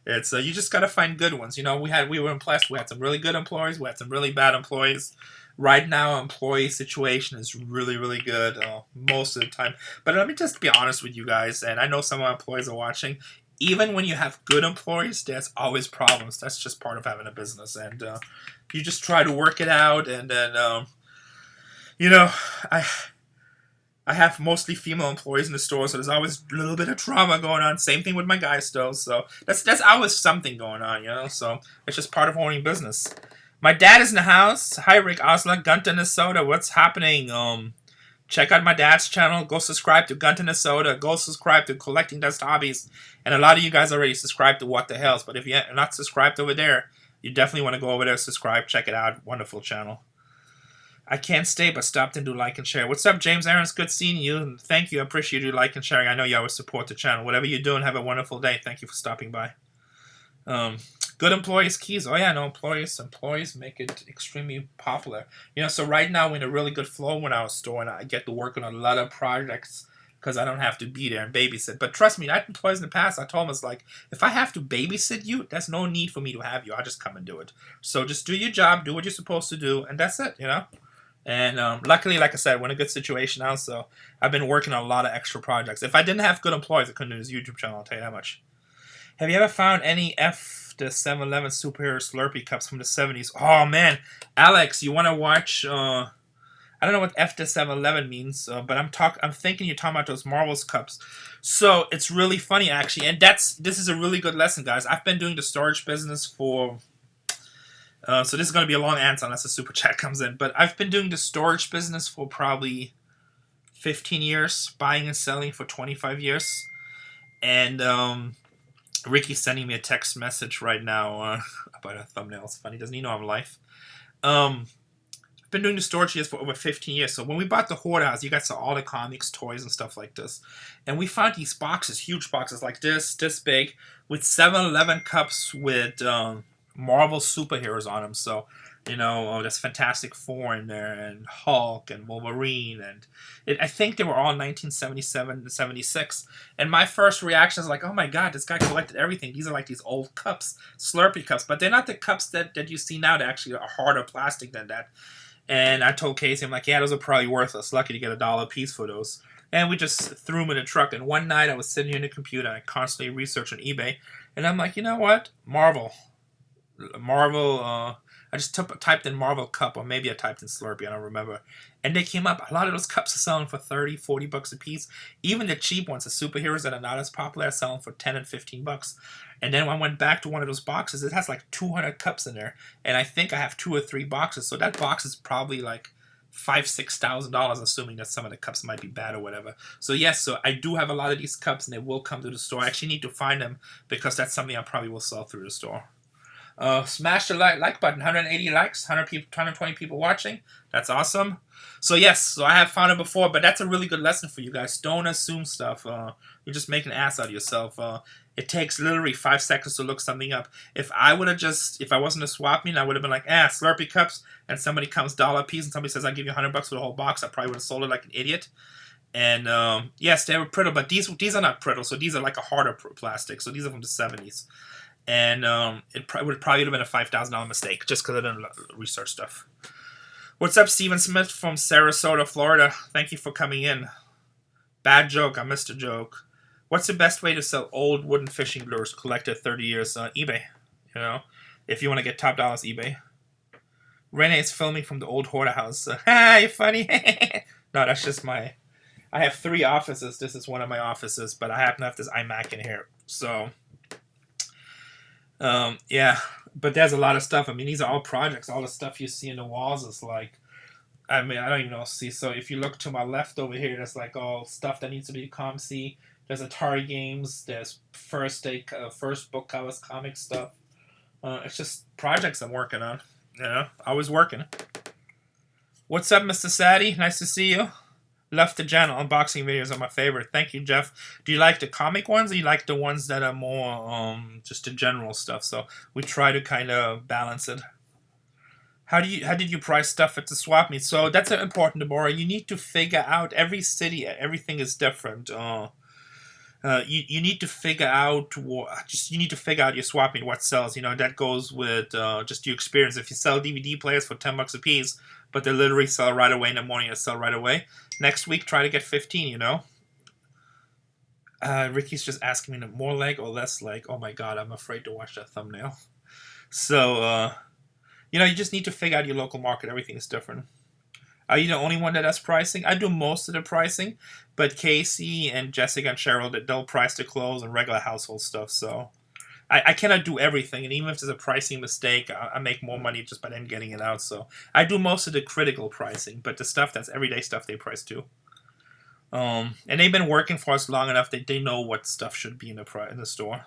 it's you just gotta find good ones. We were impressed. We had some really good employees. We had some really bad employees. Right now, employee situation is really, really good most of the time. But let me just be honest with you guys, and I know some of my employees are watching. Even when you have good employees, there's always problems. That's just part of having a business, and you just try to work it out. And then, I have mostly female employees in the store, so there's always a little bit of drama going on. Same thing with my guys, though. So that's always something going on, So it's just part of owning business. My dad is in the house. Hi, Rick Osler, Gunta, Nezhoda. What's happening? Check out my dad's channel. Go subscribe to Gunta, Nezhoda. Go subscribe to Collecting Dust Hobbies. And a lot of you guys already subscribed to What the Hells. But if you're not subscribed over there, you definitely want to go over there, subscribe, check it out. Wonderful channel. I can't stay, but stopped and do like and share. What's up, James Aaron? It's good seeing you. And thank you. I appreciate you like and sharing. I know you always support the channel. Whatever you're doing, have a wonderful day. Thank you for stopping by. Good employees keys. Oh yeah, no, employees make it extremely popular. You know, so right now we're in a really good flow in our store, and I get to work on a lot of projects because I don't have to be there and babysit. But trust me, I had employees in the past. I told them, it's like, if I have to babysit you, there's no need for me to have you. I'll just come and do it. So just do your job, do what you're supposed to do, and that's it, you know? And luckily, like I said, we're in a good situation now, so I've been working on a lot of extra projects. If I didn't have good employees, I couldn't do this YouTube channel, I'll tell you that much. Have you ever found any the 7-Eleven superhero Slurpee cups from the 70s? Oh, man. Alex, you want to watch... I don't know what the 7-Eleven means, but I'm thinking you're talking about those Marvel's cups. So, it's really funny, actually. And this is a really good lesson, guys. I've been doing the storage business for... so this is going to be a long answer unless a super chat comes in. But I've been doing the storage business for probably 15 years. Buying and selling for 25 years. And... Ricky's sending me a text message right now about a thumbnail. It's funny. Doesn't he know I'm live? I've been doing the storage years for over 15 years. So when we bought the Hoarder House, you guys saw all the comics, toys, and stuff like this. And we found these boxes, huge boxes like this big, with 7-Eleven cups with Marvel superheroes on them. So, you know, there's Fantastic Four in there, and Hulk, and Wolverine, and I think they were all 1977 to 76. And my first reaction is like, oh my god, this guy collected everything. These are like these old cups, Slurpee cups, but they're not the cups that you see now. They actually are harder plastic than that. And I told Casey, I'm like, yeah, those are probably worthless. Lucky to get $1 a piece for those. And we just threw them in the truck. And one night I was sitting here in the computer, and I constantly researched on eBay, and I'm like, you know what, Marvel, I just typed in Marvel cup, or maybe I typed in Slurpee, I don't remember. And they came up. A lot of those cups are selling for 30, 40 bucks a piece. Even the cheap ones, the superheroes that are not as popular, are selling for 10 and 15 bucks. And then when I went back to one of those boxes, it has like 200 cups in there. And I think I have 2 or 3 boxes. So that box is probably like $5,000-$6,000, assuming that some of the cups might be bad or whatever. So yes, so I do have a lot of these cups, and they will come to the store. I actually need to find them, because that's something I probably will sell through the store. Smash the like button. 180 likes, 120 people watching. That's awesome. So yes, so I have found it before, but that's a really good lesson for you guys. Don't assume stuff. You just make an ass out of yourself. It takes literally 5 seconds to look something up. If I wasn't a swap meet, I would have been like, Slurpee cups, and somebody comes $1 a piece, and somebody says, I'll give you $100 for the whole box, I probably would have sold it like an idiot. And yes, they were brittle, but these are not brittle, so these are like a harder plastic. So these are from the 70s. And it would probably have been a $5,000 mistake, just because I didn't research stuff. What's up, Steven Smith from Sarasota, Florida? Thank you for coming in. Bad joke. I missed a joke. What's the best way to sell old wooden fishing lures collected 30 years? eBay. You know, if you want to get top dollars, eBay. Rene is filming from the old Hoarder House. You're funny. No, that's just I have 3 offices. This is one of my offices, but I happen to have this iMac in here. So... yeah, but there's a lot of stuff. I mean, these are all projects. All the stuff you see in the walls is like, I mean, I don't even know. See, so if you look to my left over here, there's like all stuff that needs to be ComC. There's Atari games. There's first book covers, comic stuff. It's just projects I'm working on. You know, I was working. What's up, Mr. Sadie? Nice to see you. Left the channel. Unboxing videos are my favorite. Thank you, Jeff. Do you like the comic ones, or you like the ones that are more just the general stuff? So we try to kind of balance it. How did you price stuff at the swap meet? So that's important, Deborah. You need to figure out, every city, everything is different. You need to figure out your swap meet, what sells. You know, that goes with just your experience. If you sell DVD players for $10 a piece, but they literally sell right away in the morning, they sell right away. Next week, try to get 15, you know? Ricky's just asking me, more leg or less leg? Oh my god, I'm afraid to watch that thumbnail. So, you know, you just need to figure out your local market. Everything is different. Are you the only one that does pricing? I do most of the pricing, but Casey and Jessica and Cheryl, they'll price the clothes and regular household stuff, so... I cannot do everything, and even if there's a pricing mistake, I make more money just by them getting it out. So I do most of the critical pricing, but the stuff that's everyday stuff, they price too. And they've been working for us long enough that they know what stuff should be in the store.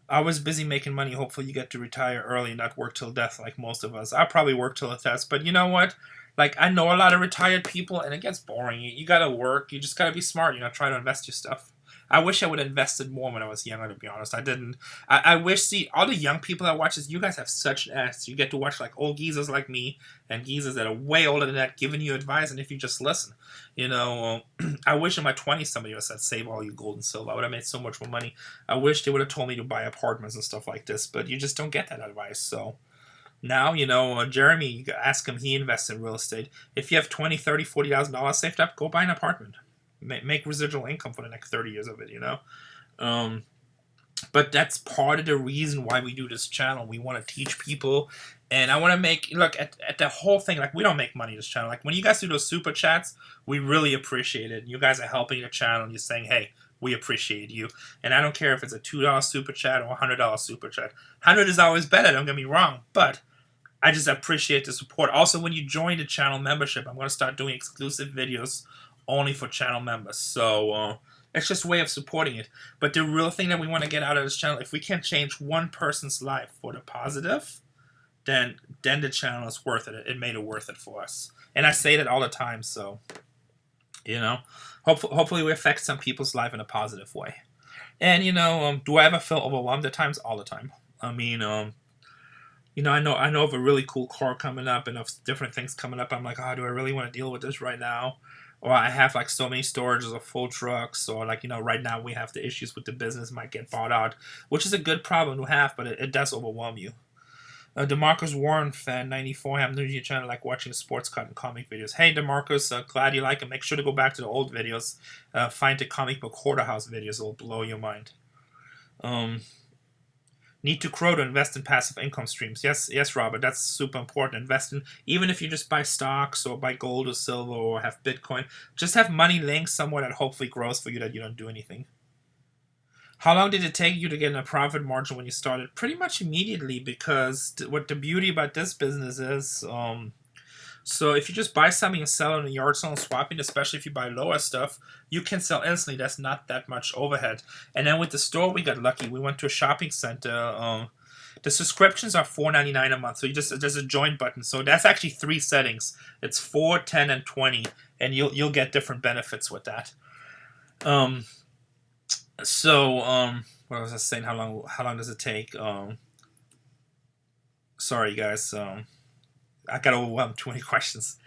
I was busy making money. Hopefully you get to retire early and not work till death like most of us. I'll probably work till death, but you know what? Like, I know a lot of retired people, and it gets boring. You gotta work. You just gotta be smart. You know, try to invest your stuff. I wish I would have invested more when I was younger, to be honest. I didn't. I wish, see, all the young people that watch this, you guys have such an ass. You get to watch, like, old geezers like me and geezers that are way older than that giving you advice, and if you just listen. You know, I wish in my 20s somebody would have said, save all your gold and silver. I would have made so much more money. I wish they would have told me to buy apartments and stuff like this, but you just don't get that advice, so... Now, you know, Jeremy, you ask him, he invests in real estate. If you have $20, $30, $40,000 saved up, go buy an apartment. Make residual income for the next 30 years of it, you know? But that's part of the reason why we do this channel. We want to teach people, and I want to make, look, at the whole thing, like, we don't make money this channel. Like, when you guys do those super chats, we really appreciate it. You guys are helping the channel, and you're saying, hey, we appreciate you. And I don't care if it's a $2 super chat or a $100 super chat. 100 is always better, don't get me wrong, but I just appreciate the support. Also, when you join the channel membership, I'm going to start doing exclusive videos only for channel members. So, it's just a way of supporting it. But the real thing that we want to get out of this channel, if we can change one person's life for the positive, then the channel is worth it. It made it worth it for us. And I say that all the time, so, you know, hopefully we affect some people's life in a positive way. And, you know, do I ever feel overwhelmed at times? All the time. I mean, you know, I know of a really cool car coming up and of different things coming up. I'm like, oh, do I really want to deal with this right now? Or I have like so many storages of full trucks, or like, you know, right now we have the issues with the business might get bought out, which is a good problem to have, but it does overwhelm you. DeMarcus Warren fan 94. I'm new to your channel, like watching sports cut and comic videos. Hey DeMarcus, glad you like it. Make sure to go back to the old videos. Find the comic book hoarder house videos. It will blow your mind. Need to grow to invest in passive income streams. Yes, Robert, that's super important. Invest in, even if you just buy stocks or buy gold or silver or have Bitcoin, just have money laying somewhere that hopefully grows for you that you don't do anything. How long did it take you to get in a profit margin when you started? Pretty much immediately, because what the beauty about this business is, so if you just buy something and sell it in a yard sale and swapping, especially if you buy lower stuff, you can sell instantly. That's not that much overhead. And then with the store, we got lucky. We went to a shopping center. The subscriptions are $4.99 a month. So there's a join button. So that's actually 3 settings. It's 4, 10, and 20, and you'll get different benefits with that. What was I saying? How long does it take? Sorry, guys. I got overwhelmed. Too many questions.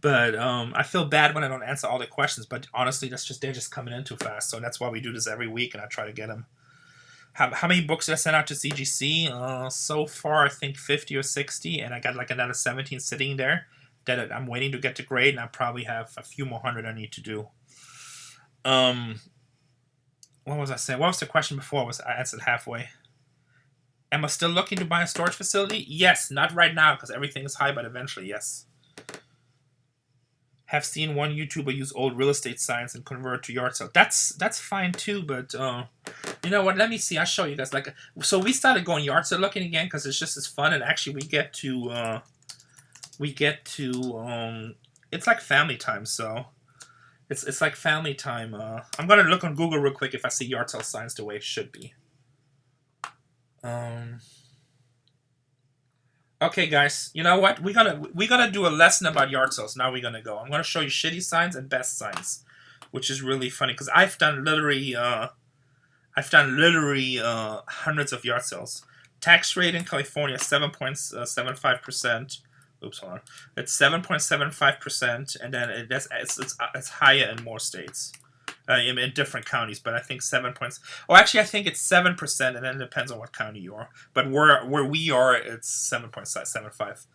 But I feel bad when I don't answer all the questions. But honestly, they're just coming in too fast. So that's why we do this every week, and I try to get them. How many books did I send out to CGC? So far, I think 50 or 60, and I got like another 17 sitting there that I'm waiting to get to grade, and I probably have a few more hundred I need to do. What was I saying? What was the question before? I answered halfway. Am I still looking to buy a storage facility? Yes, not right now because everything is high, but eventually, yes. Have seen one YouTuber use old real estate signs and convert to yard sale. That's fine too, but you know what? Let me see. I'll show you guys. Like, so we started going yard sale looking again because it's just as fun, and actually we get to it's like family time, so it's like family time. I'm gonna look on Google real quick if I see yard sale signs the way it should be. Okay, guys, you know what? We're gonna do a lesson about yard sales. Now we're gonna go. I'm gonna show you shitty signs and best signs, which is really funny because I've done literally hundreds of yard sales. Tax rate in California 7.75%. Oops, hold on. It's 7.75%, and then it's higher in more states. In different counties, but I think 7 points. Oh, actually, I think it's 7%, and then it depends on what county you are. But where we are, it's 7.75.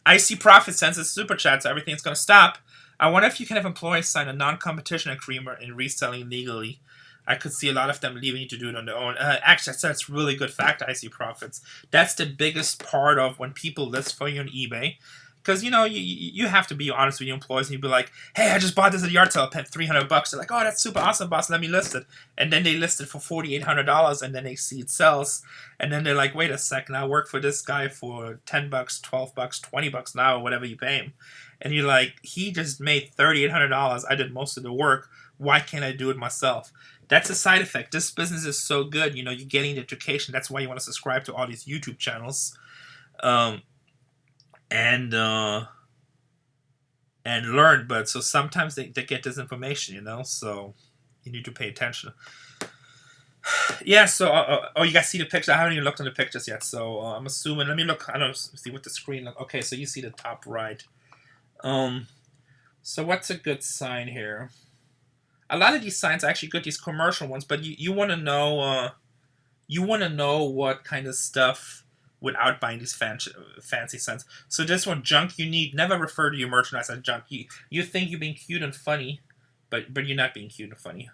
I see profit since it's super chat, so everything's going to stop. I wonder if you can have employees sign a non-competition agreement in reselling legally. I could see a lot of them leaving you to do it on their own. Actually, that's a really good fact. I see profits. That's the biggest part of when people list for you on eBay. Because, you know, you have to be honest with your employees, and you'd be like, hey, I just bought this at a yard sale, I paid $300. They're like, oh, that's super awesome, boss, let me list it. And then they list it for $4,800, and then they see it sells. And then they're like, wait a second, I work for this guy for $10, $12, $20 now, or whatever you pay him. And you're like, he just made $3,800, I did most of the work, why can't I do it myself? That's a side effect. This business is so good, you know, you're getting the education. That's why you want to subscribe to all these YouTube channels, um, and learn. But so sometimes they get this information, you know, so you need to pay attention. Yeah, so oh, you guys see the picture? I haven't even looked at the pictures yet, so I'm assuming. Let me look. I don't know, see what the screen look. Okay, so you see the top right. So what's a good sign here? A lot of these signs are actually good, these commercial ones, but you want to know what kind of stuff without buying these fancy signs. So this one, junk you need. Never refer to your merchandise as junk. You think you're being cute and funny, but you're not being cute and funny.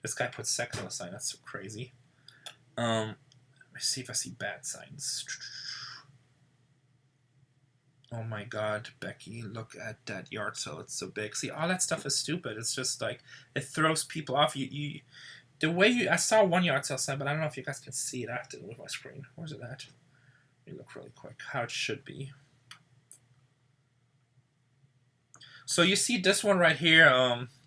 This guy put sex on the sign. That's so crazy. Let me see if I see bad signs. Oh my God, Becky, look at that yard sale. It's so big. See, all that stuff is stupid. It's just like, it throws people off. I saw one yard sale sign, but I don't know if you guys can see it. I have to move my screen. Where's it at? Let me look really quick. How it should be. So you see this one right here,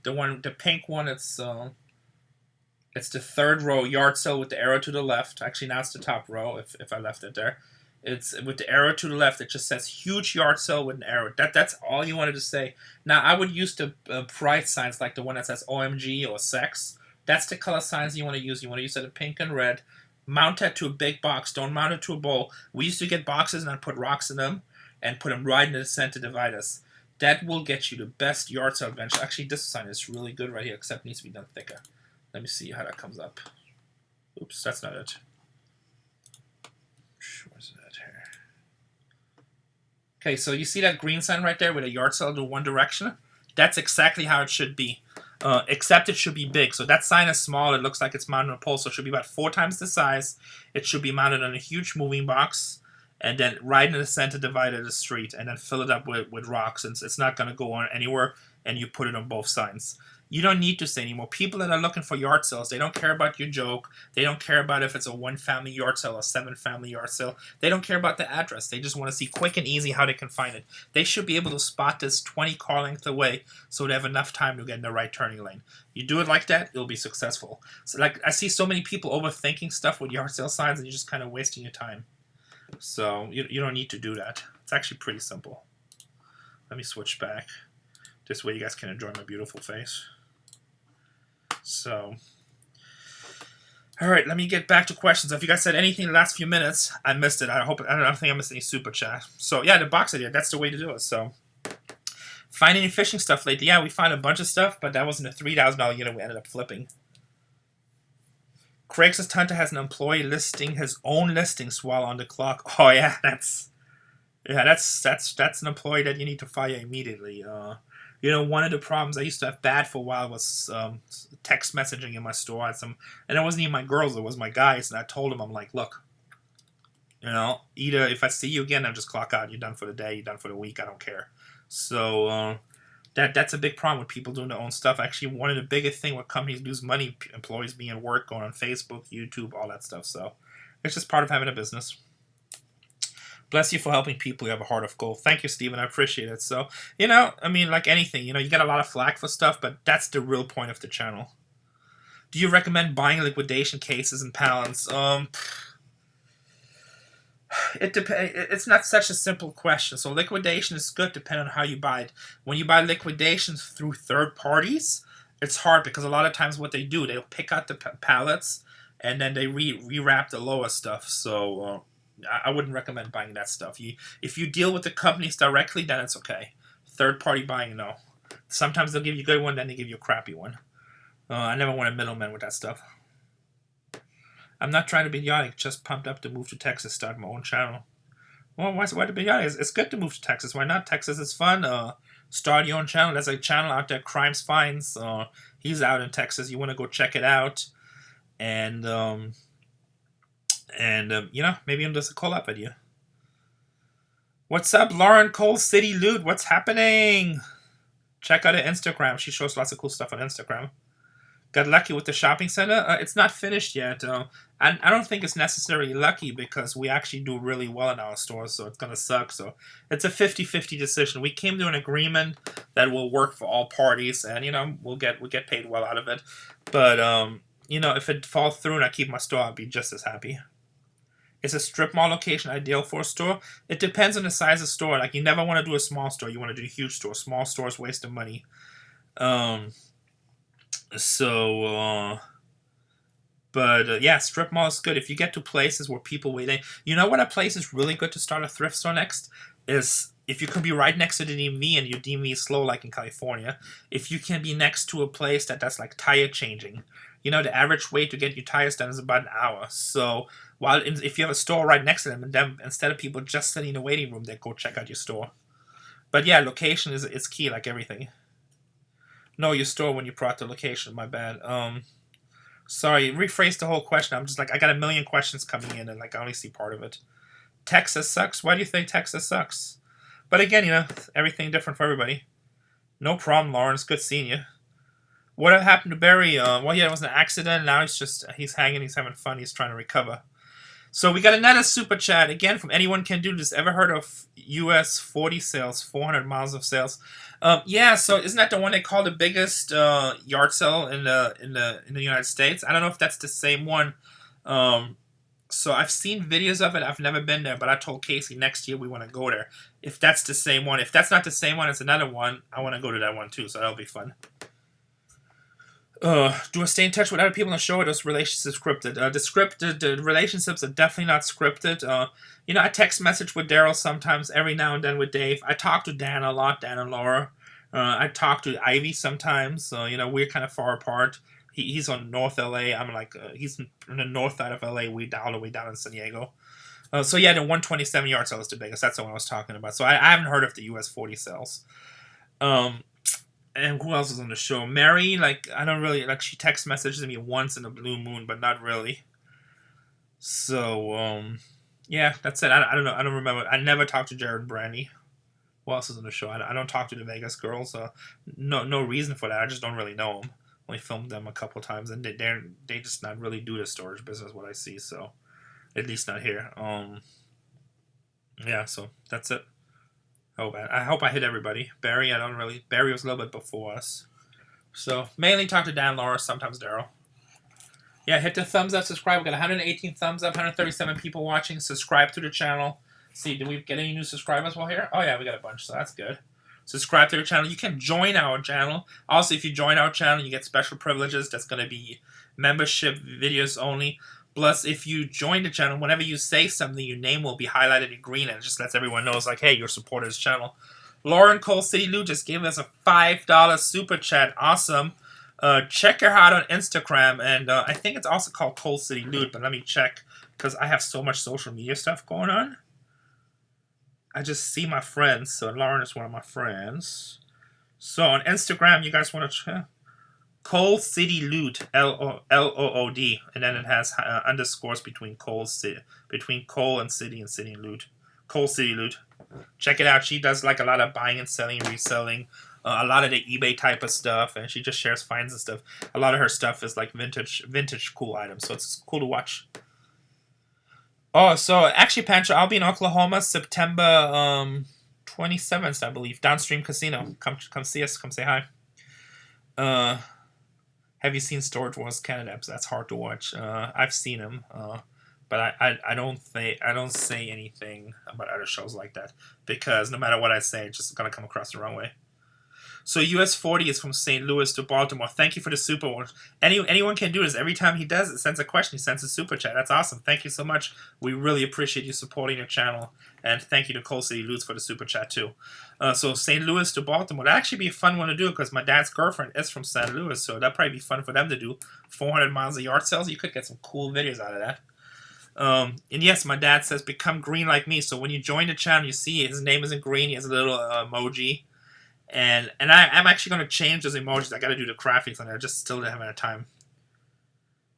the pink one, it's the third row yard sale with the arrow to the left. Actually, now it's the top row if I left it there. It's with the arrow to the left. It just says huge yard sale with an arrow. That's all you wanted to say. Now, I would use the price signs like the one that says OMG or sex. That's the color signs you want to use. You want to use it in pink and red. Mount it to a big box. Don't mount it to a bowl. We used to get boxes and I'd put rocks in them and put them right in the center dividers. That will get you the best yard sale adventure. Actually, this sign is really good right here, except it needs to be done thicker. Let me see how that comes up. Oops, that's not it. Where's that here? Okay, so you see that green sign right there with a yard sale to one direction? That's exactly how it should be. Except it should be big. So that sign is small. It looks like it's mounted on a pole, so it should be about 4 times the size. It should be mounted on a huge moving box, and then right in the center divider of the street, and then fill it up with rocks, since it's not going to go on anywhere, and you put it on both sides. You don't need to say anymore. People that are looking for yard sales, they don't care about your joke. They don't care about if it's a 1-family yard sale or 7-family yard sale. They don't care about the address. They just want to see quick and easy how they can find it. They should be able to spot this 20 car length away so they have enough time to get in the right turning lane. You do it like that, you'll be successful. So, like, I see so many people overthinking stuff with yard sale signs, and you're just kind of wasting your time. So you don't need to do that. It's actually pretty simple. Let me switch back. This way you guys can enjoy my beautiful face. So, all right, let me get back to questions. If you guys said anything in the last few minutes, I missed it. I don't think I missed any super chat. So yeah, the box idea, that's the way to do it. So, find any fishing stuff lately? Yeah, we found a bunch of stuff, but that wasn't a $3,000 unit we ended up flipping. Craigslist Hunter has an employee listing his own listings while on the clock. Oh yeah, that's an employee that you need to fire immediately. You know, one of the problems I used to have bad for a while was text messaging in my store. And it wasn't even my girls, it was my guys. And I told them, I'm like, look, you know, either if I see you again, I'll just clock out. You're done for the day. You're done for the week. I don't care. So that's a big problem with people doing their own stuff. Actually, one of the biggest things where companies lose money, employees being at work, going on Facebook, YouTube, all that stuff. So it's just part of having a business. Bless you for helping people who have a heart of gold. Thank you, Stephen. I appreciate it. So, you know, I mean, like anything, you know, you get a lot of flack for stuff, but that's the real point of the channel. Do you recommend buying liquidation cases and pallets? It's not such a simple question. So liquidation is good depending on how you buy it. When you buy liquidations through third parties, it's hard because a lot of times what they do, they'll pick out the pallets and then they rewrap the lower stuff. So I wouldn't recommend buying that stuff. If you deal with the companies directly, then it's okay. Third party buying, no. Sometimes they'll give you a good one, then they give you a crappy one. I never want a middleman with that stuff. I'm not trying to be idiotic, just pumped up to move to Texas, start my own channel. Well, why to be idiotic? It's good to move to Texas. Why not? Texas is fun. Start your own channel. There's a channel out there, Crimes Finds. He's out in Texas. You want to go check it out. And you know, maybe I'm just a call up at you. What's up, Lauren Cole City Loot? What's happening? Check out her Instagram. She shows lots of cool stuff on Instagram. Got lucky with the shopping center. It's not finished yet. I don't think it's necessarily lucky because we actually do really well in our stores, so it's going to suck. So it's a 50-50 decision. We came to an agreement that will work for all parties, and, you know, we'll get paid well out of it. But, you know, if it falls through and I keep my store, I'll be just as happy. Is a strip mall location ideal for a store? It depends on the size of store. Like, you never want to do a small store. You want to do a huge store. Small stores waste of money. Yeah, strip mall is good. If you get to places where people waiting, you know what a place is really good to start a thrift store next? Is if you can be right next to the DMV and your DMV is slow like in California. If you can be next to a place that's like tire changing. You know, the average wait to get your tires done is about an hour. So if you have a store right next to them, and then instead of people just sitting in the waiting room, they go check out your store. But yeah, location is key like everything. No, your store when you brought the location. My bad. Sorry, rephrase the whole question. I'm just like, I got a million questions coming in, and like I only see part of it. Texas sucks. Why do you think Texas sucks? But again, you know, everything different for everybody. No problem, Lawrence. Good seeing you. What happened to Barry? Well, yeah, it was an accident. Now he's hanging. He's having fun. He's trying to recover. So we got another super chat again from Anyone Can Do This. Ever heard of US 40 sales? 400 miles of sales. Yeah. So isn't that the one they call the biggest yard sale in the United States? I don't know if that's the same one. So I've seen videos of it. I've never been there, but I told Casey next year we want to go there. If that's the same one, if that's not the same one, it's another one. I want to go to that one too. So that'll be fun. Do I stay in touch with other people on the show, or those relationships scripted? The relationships are definitely not scripted. You know, I text message with Daryl sometimes, every now and then with Dave. I talk to Dan a lot, Dan and Laura. I talk to Ivy sometimes. You know, we're kind of far apart. He's on North LA. I'm like, he's in the north side of LA. We all the way down in San Diego. So yeah, the 127 yard sale is the biggest. That's the one I was talking about. So I haven't heard of the US 40 sales. And who else is on the show? Mary, like, I don't really, like, she text messages me once in a blue moon, but not really. So, yeah, that's it. I don't know. I don't remember. I never talked to Jared and Brandy. Who else is on the show? I don't talk to the Vegas girls. No reason for that. I just don't really know them. Only filmed them a couple times, and they just not really do the storage business, what I see, so, at least not here. Yeah, so, that's it. Oh, man. I hope I hit everybody. Barry was a little bit before us. So, mainly talk to Dan, Laura, sometimes Daryl. Yeah, hit the thumbs up, subscribe. We got 118 thumbs up, 137 people watching. Subscribe to the channel. See, did we get any new subscribers while here? Oh, yeah, we got a bunch, so that's good. Subscribe to the channel. You can join our channel. Also, if you join our channel, you get special privileges. That's going to be membership videos only. Plus, if you join the channel, whenever you say something, your name will be highlighted in green, and it just lets everyone know, it's like, hey, you're supporting this channel. Lauren Cole City Lou just gave us a $5 super chat. Awesome. Check her out on Instagram, and I think it's also called Cole City Loot, but let me check, because I have so much social media stuff going on. I just see my friends, so Lauren is one of my friends. So on Instagram, you guys want to check? Cole City Loot, L-O-O-D, and then it has underscores between Cole and City and Loot. Cole City Loot. Check it out. She does like a lot of buying and selling, reselling, a lot of the eBay type of stuff, and she just shares finds and stuff. A lot of her stuff is like vintage cool items, so it's cool to watch. Oh, so actually, Pancho, I'll be in Oklahoma September 27th, I believe. Downstream Casino. Come see us. Come say hi. Have you seen Storage Wars Canada? That's hard to watch. I've seen them, but I don't say anything about other shows like that, because no matter what I say, it's just gonna come across the wrong way. So US 40 is from St. Louis to Baltimore. Thank you for the super watch. Anyone can do this. Every time he does it, sends a question, he sends a super chat. That's awesome. Thank you so much. We really appreciate you supporting your channel. And thank you to Cole City Loots for the super chat too. So St. Louis to Baltimore. That'd actually be a fun one to do, because my dad's girlfriend is from St. Louis. So that'd probably be fun for them to do. 400 miles of yard sales. You could get some cool videos out of that. And yes, my dad says become green like me. So when you join the channel, you see his name isn't green. He has a little emoji. And I'm actually going to change those emojis. I got to do the graphics on there. I just still didn't have enough time.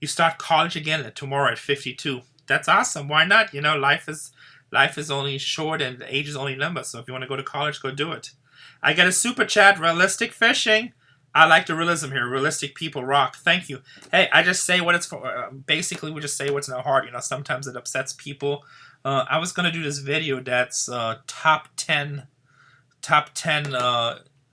You start college again tomorrow at 52. That's awesome. Why not? You know, life is only short and age is only a number. So if you want to go to college, go do it. I got a super chat. Realistic Fishing. I like the realism here. Realistic people rock. Thank you. Hey, I just say what it's for. Basically, we just say what's in our heart. You know, sometimes it upsets people. I was gonna do this video that's top ten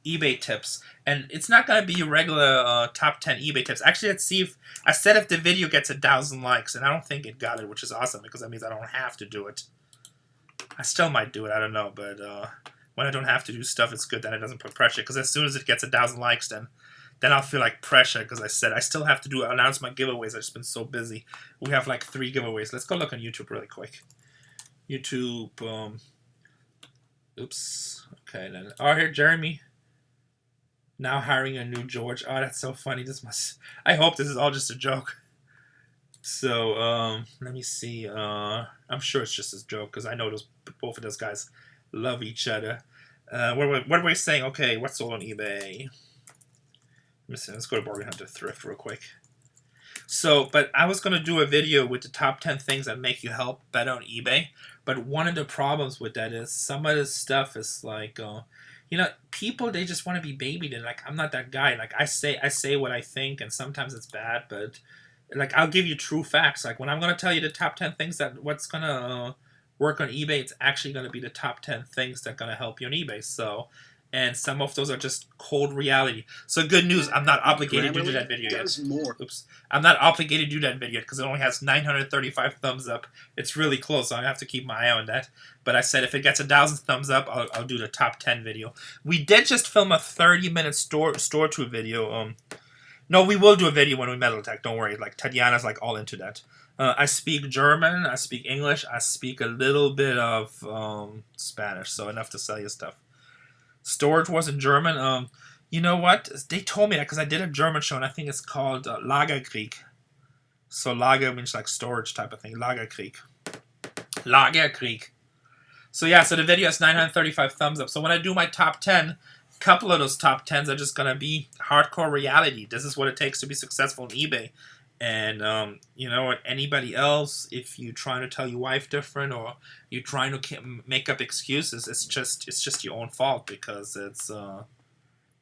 eBay tips, and it's not gonna be regular top 10 eBay tips. Actually, let's see if I said if the video gets 1,000 likes, and I don't think it got it, which is awesome because that means I don't have to do it. I still might do it. I don't know, but when I don't have to do stuff, it's good that it doesn't put pressure. Because as soon as it gets 1,000 likes, then I'll feel like pressure. Because I said I still have to announce my giveaways. I've just been so busy. We have like 3 giveaways. Let's go look on YouTube really quick. YouTube. Oops. Okay then. Oh, here Jeremy. Now hiring a new George. Oh, that's so funny. I hope this is all just a joke. So let me see. I'm sure it's just a joke because I know both of those guys love each other. What are we saying? Okay, what's sold on eBay? Let's go to Bargain Hunter Thrift real quick. So, but I was going to do a video with the top 10 things that make you help better on eBay. But one of the problems with that is some of this stuff is like, you know, people, they just want to be babied. And like, I'm not that guy. Like, I say what I think, and sometimes it's bad. But like, I'll give you true facts. Like, when I'm going to tell you the top 10 things that what's going to work on eBay, it's actually going to be the top 10 things that are going to help you on eBay. So, and some of those are just cold reality. So good news, I'm not obligated to do that video yet. Oops. I'm not obligated to do that video because it only has 935 thumbs up. It's really close, so I have to keep my eye on that. But I said if it gets 1,000 thumbs up, I'll do the top 10 video. We did just film a 30-minute store tour video. No, we will do a video when we metal attack. Don't worry. Like Tatiana's like all into that. I speak German. I speak English. I speak a little bit of Spanish, so enough to sell you stuff. Storage was in German. You know what? They told me that because I did a German show, and I think it's called Lagerkrieg. So Lager means like storage type of thing. Lagerkrieg. Lagerkrieg. So yeah, so the video has 935 thumbs up. So when I do my top 10, a couple of those top 10s are just going to be hardcore reality. This is what it takes to be successful on eBay. And you know what? Anybody else, if you're trying to tell your wife different or you're trying to make up excuses, it's just your own fault because it's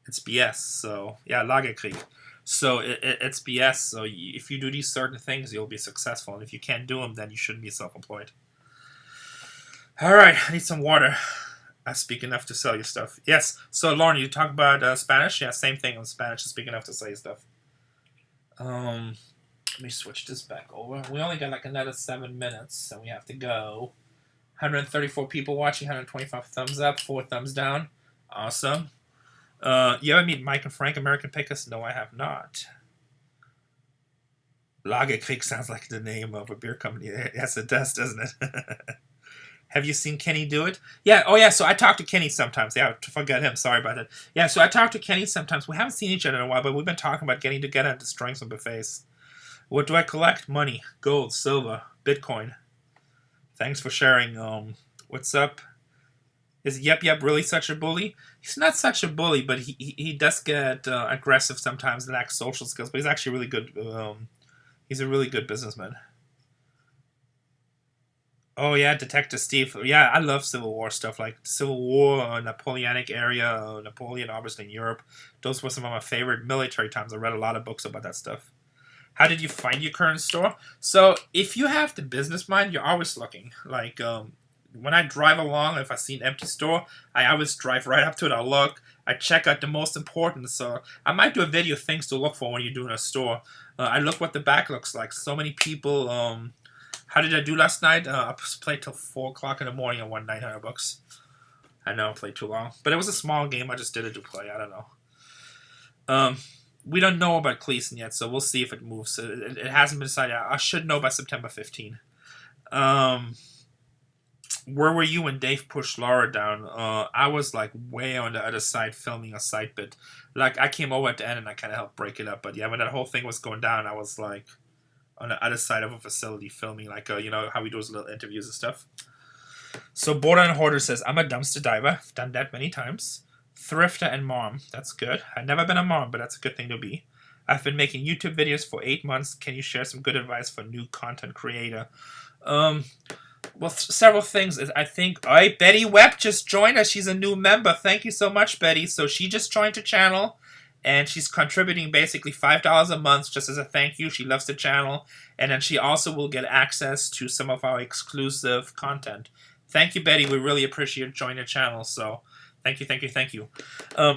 BS. So yeah, Lagerkrieg. So it's BS. So if you do these certain things, you'll be successful, and if you can't do them, then you shouldn't be self-employed. All right, I need some water. I speak enough to sell you stuff. Yes. So Lauren, you talk about Spanish. Yeah, same thing on Spanish. I speak enough to sell you stuff. Let me switch this back over. We only got like another 7 minutes, and we have to go. 134 people watching, 125 thumbs up, 4 thumbs down. Awesome. You ever meet Mike and Frank, American Pickers? No, I have not. Lagerkrieg sounds like the name of a beer company. Yes, it does, doesn't it? Have you seen Kenny do it? Yeah, oh yeah, so I talk to Kenny sometimes. Yeah, I forgot him, sorry about that. Yeah, so I talk to Kenny sometimes. We haven't seen each other in a while, but we've been talking about getting together and destroying some buffets. What do I collect? Money, gold, silver, Bitcoin. Thanks for sharing. What's up? Is Yep really such a bully? He's not such a bully, but he does get aggressive sometimes and lacks social skills, but he's actually really good. He's a really good businessman. Oh yeah, Detective Steve. Yeah, I love Civil War stuff, like Civil War, Napoleonic area, Napoleon obviously in Europe. Those were some of my favorite military times. I read a lot of books about that stuff. How did you find your current store? So if you have the business mind, you're always looking. Like when I drive along, if I see an empty store, I always drive right up to it. I'll look. I check out the most important. So I might do a video of things to look for when you're doing a store. I look what the back looks like. So many people. How did I do last night? I played till 4 o'clock in the morning and won $900. I know I played too long, but it was a small game. I just did it to play. I don't know. We don't know about Cleason yet, so we'll see if it moves. It hasn't been decided. I should know by September 15. Where were you when Dave pushed Laura down? I was like way on the other side filming a side bit. Like I came over at the end and I kind of helped break it up. But yeah, when that whole thing was going down, I was like on the other side of a facility filming, like you know how we do those little interviews and stuff. So Border and Hoarder says, I'm a dumpster diver. I've done that many times. Thrifter and mom. That's good. I've never been a mom, but that's a good thing to be. I've been making YouTube videos for 8 months. Can you share some good advice for new content creator? Well, several things. I think, Betty Webb just joined us. She's a new member. Thank you so much, Betty. So she just joined the channel. and she's contributing basically $5 a month just as a thank you. She loves the channel, and then she also will get access to some of our exclusive content. Thank you, Betty. We really appreciate joining the channel. So thank you, thank you, thank you.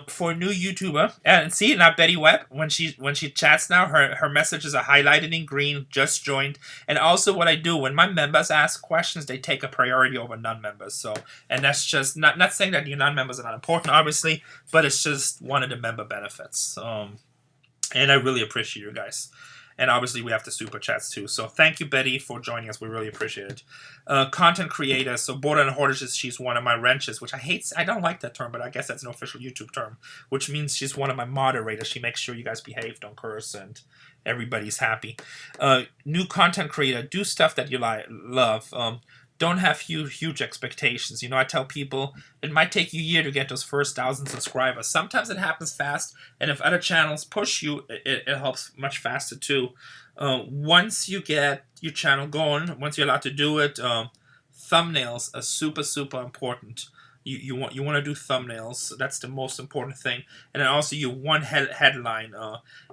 For a new YouTuber, and see, not Betty Webb. When she chats now, her messages are highlighted in green. Just joined. And also, what I do when my members ask questions, they take a priority over non-members. So, and that's just not saying that your non-members are not important, obviously, but it's just one of the member benefits. And I really appreciate you guys. And obviously, we have the super chats too. So thank you, Betty, for joining us. We really appreciate it. Content creator. So Border and Hordages, she's one of my wrenches, which I hate. I don't like that term, but I guess that's an official YouTube term, which means she's one of my moderators. She makes sure you guys behave, don't curse, and everybody's happy. New content creator. Do stuff that you love. Don't have huge expectations. You know, I tell people it might take you a year to get those first 1,000 subscribers. Sometimes it happens fast, and if other channels push you, it helps much faster too. Once you get your channel going, once you're allowed to do it, thumbnails are super important. You want to do thumbnails. That's the most important thing. And then also you one headline.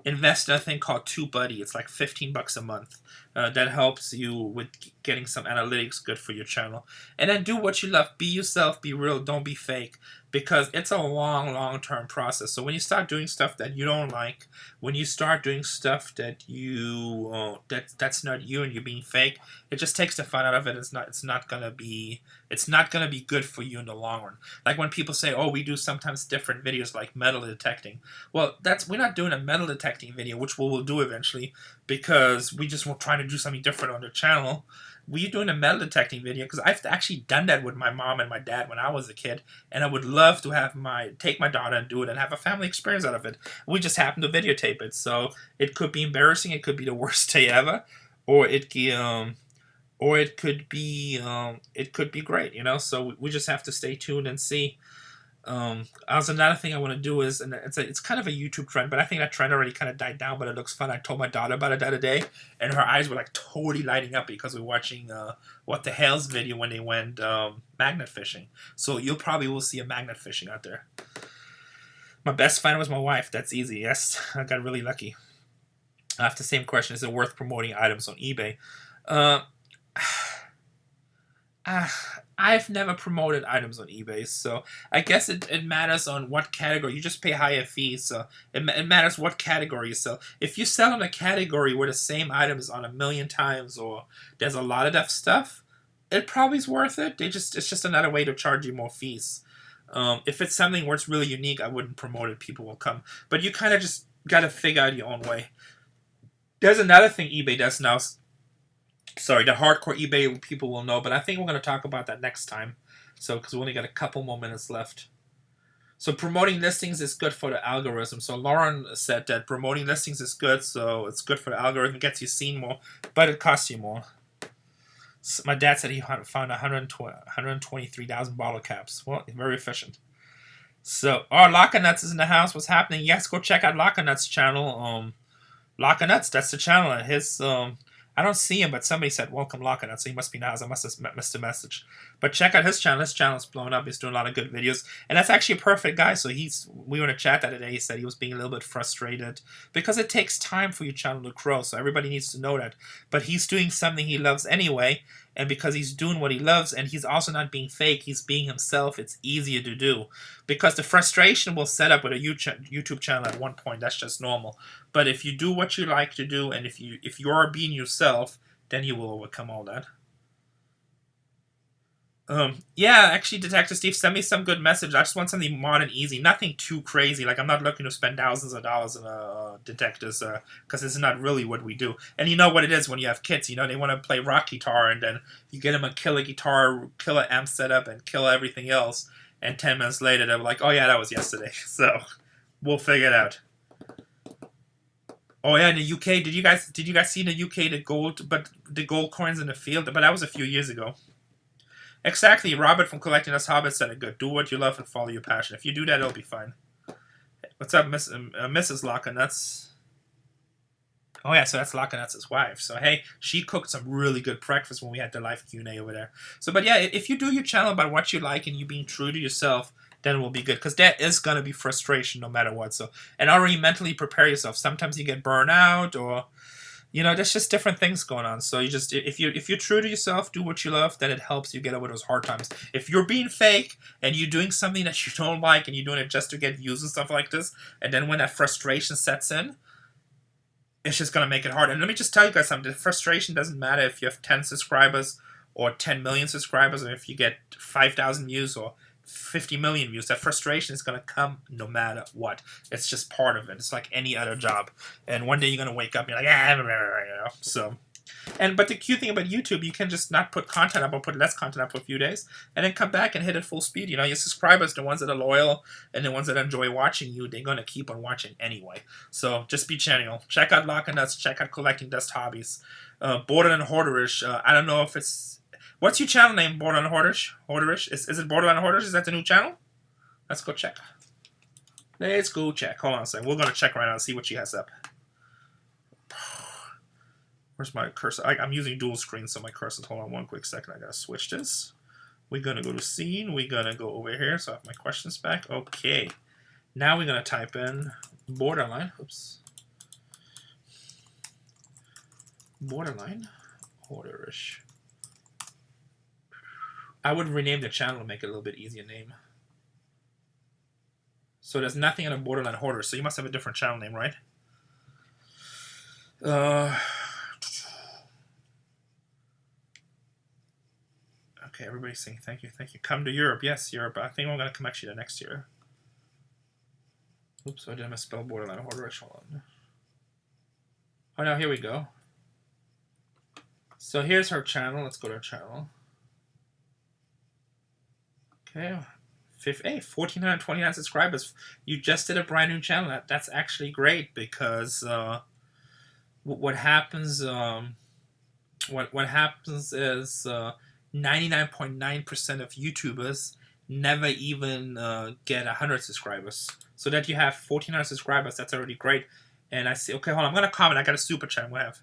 Invest in a thing called TubeBuddy. It's like $15 a month. That helps you with getting some analytics good for your channel. And then do what you love. Be yourself. Be real. Don't be fake. Because it's a long-term process. So when you start doing stuff that you don't like, when you start doing stuff that that's not you and you're being fake, it just takes the fun out of it. It's not gonna be good for you in the long run. Like when people say, "Oh, we do sometimes different videos like metal detecting." Well, we're not doing a metal detecting video, which we'll do eventually, because we just were trying to do something different on the channel. We're doing a metal detecting video because I've actually done that with my mom and my dad when I was a kid, and I would love to take my daughter and do it and have a family experience out of it. We just happen to videotape it, so it could be embarrassing, it could be the worst day ever, or it could be great, you know. So we just have to stay tuned and see. Also, another thing I want to do is, and it's kind of a YouTube trend, but I think that trend already kind of died down, but it looks fun. I told my daughter about it the other day, and her eyes were like totally lighting up because we were watching What the Hell's video when they went magnet fishing. So you probably will see a magnet fishing out there. My best find was my wife. That's easy. Yes, I got really lucky. I have the same question. Is it worth promoting items on eBay? I've never promoted items on eBay, so I guess it matters on what category. You just pay higher fees, so it matters what category you sell. If you sell in a category where the same item is on 1,000,000 times, or there's a lot of that stuff, it probably is worth it. It's just another way to charge you more fees. If it's something where it's really unique, I wouldn't promote it. People will come, but you kind of just got to figure out your own way. There's another thing eBay does now. Sorry, the hardcore eBay people will know, but I think we're going to talk about that next time. So, because we only got a couple more minutes left. So, promoting listings is good for the algorithm. So, Lauren said that promoting listings is good, so it's good for the algorithm. It gets you seen more, but it costs you more. So my dad said he found 123,000 bottle caps. Well, very efficient. So, Locka Nuts is in the house. What's happening? Yes, go check out Locka Nuts' channel. Locka Nuts, that's the channel. His I don't see him, but somebody said welcome Locka Nuts, so he must be now. I must have missed a message. But check out his channel. His channel's blown up. He's doing a lot of good videos, and that's actually a perfect guy. So we were in a chat that day. He said he was being a little bit frustrated because it takes time for your channel to grow. So everybody needs to know that. But he's doing something he loves anyway, and because he's doing what he loves, and he's also not being fake, he's being himself. It's easier to do because the frustration will set up with a YouTube channel at one point. That's just normal. But if you do what you like to do, and if you are being yourself, then you will overcome all that. Yeah, actually, Detective Steve, send me some good message. I just want something modern, easy, nothing too crazy. Like, I'm not looking to spend thousands of dollars on detectives, because it's not really what we do. And you know what it is when you have kids, you know, they want to play rock guitar, and then you get them a killer guitar, killer amp setup, and kill everything else, and 10 minutes later, they're like, oh yeah, that was yesterday. So, we'll figure it out. Oh yeah, in the UK, did you guys see in the UK the gold coins in the field? But that was a few years ago. Exactly, Robert from Collecting Us Hobbits said it good. Do what you love and follow your passion. If you do that, it'll be fine. What's up, Mrs. Locka Nuts? Oh yeah, so that's Locka Nuts' wife. So hey, she cooked some really good breakfast when we had the live Q&A over there. So, but yeah, if you do your channel about what you like and you being true to yourself, then it will be good. Because there is going to be frustration no matter what. So, and already mentally prepare yourself. Sometimes you get burned out, or there's just different things going on. So you just, if you're true to yourself, do what you love, then it helps you get over those hard times. If you're being fake and you're doing something that you don't like and you're doing it just to get views and stuff like this, and then when that frustration sets in, it's just going to make it hard. And let me just tell you guys something. The frustration doesn't matter if you have 10 subscribers or 10 million subscribers, or if you get 5,000 views or 50 million views. That frustration is going to come no matter what. It's just part of it. It's like any other job. And one day you're going to wake up and you're like, So, but the cute thing about YouTube, you can just not put content up or put less content up for a few days and then come back and hit it full speed. Your subscribers, the ones that are loyal and the ones that enjoy watching you, they're going to keep on watching anyway. So just be genuine. Check out Lock and Nuts. Check out Collecting Dust Hobbies. Borderland Hoarderish. I don't know if it's... What's your channel name, Borderland Hoarderish? Is it Borderland Hoarderish? Is that the new channel? Let's go check. Let's go check. Hold on a second. We're going to check right now and see what she has up. Where's my cursor? I'm using dual screen, so my cursor's... Hold on one quick second. I got to switch this. We're going to go to scene. We're going to go over here, so I have my questions back. Okay. Now we're going to type in Borderline. Oops. Borderline Hoarderish. I would rename the channel to make it a little bit easier name. So there's nothing in a Borderland Hoarder, so you must have a different channel name, right? Okay, everybody's saying thank you, thank you. Come to Europe. Yes, Europe. I think I'm going to come actually the next year. Oops, I didn't misspell Borderland Hoarder. Hold on. Oh, no, here we go. So here's her channel. Let's go to her channel. Okay, 1,429 subscribers. You just did a brand new channel. That's actually great, because what happens what happens is 99.9% of YouTubers never even get 100 subscribers. So that you have 1,400 subscribers, that's already great. And I see. Okay, hold on. I'm gonna comment. I got a super chat. We have.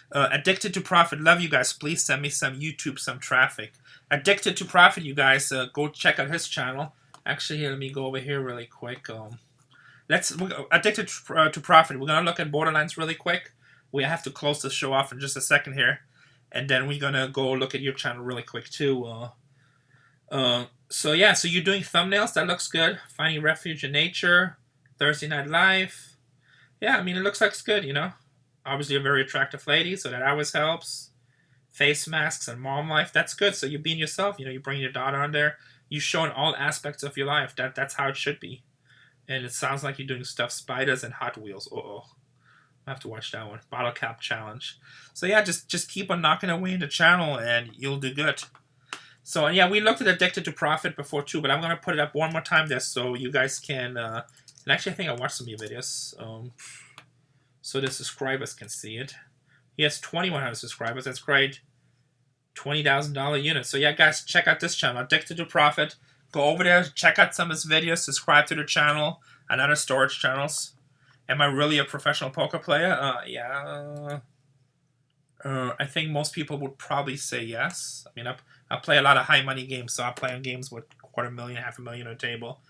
Addicted to Profit. Love you guys. Please send me some YouTube, some traffic. Addicted to Profit, you guys. Go check out his channel. Actually, here, let me go over here really quick. Addicted to Profit. We're going to look at Borderlines really quick. We have to close the show off in just a second here. And then we're going to go look at your channel really quick, too. So, yeah. So, you're doing thumbnails. That looks good. Finding Refuge in Nature. Thursday Night Live. Yeah, I mean, it looks like it's good, Obviously a very attractive lady, so that always helps. Face masks and mom life, that's good. So you're being yourself, you bring your daughter on there. You're showing all aspects of your life. That's how it should be. And it sounds like you're doing stuff, spiders and Hot Wheels. I have to watch that one. Bottle cap challenge. So yeah, just keep on knocking away in the channel and you'll do good. So yeah, we looked at Addicted to Profit before too, but I'm going to put it up one more time there so you guys can... and actually, I think I watched some of your videos. So the subscribers can see it. He has 2,100 subscribers. That's great. $20,000 unit. So yeah, guys, check out this channel, Addicted to Profit. Go over there, check out some of his videos, subscribe to the channel and other storage channels. Am I really a professional poker player? Yeah. I think most people would probably say yes. I mean, I play a lot of high money games, so I play on games with $250,000, $500,000 on a table.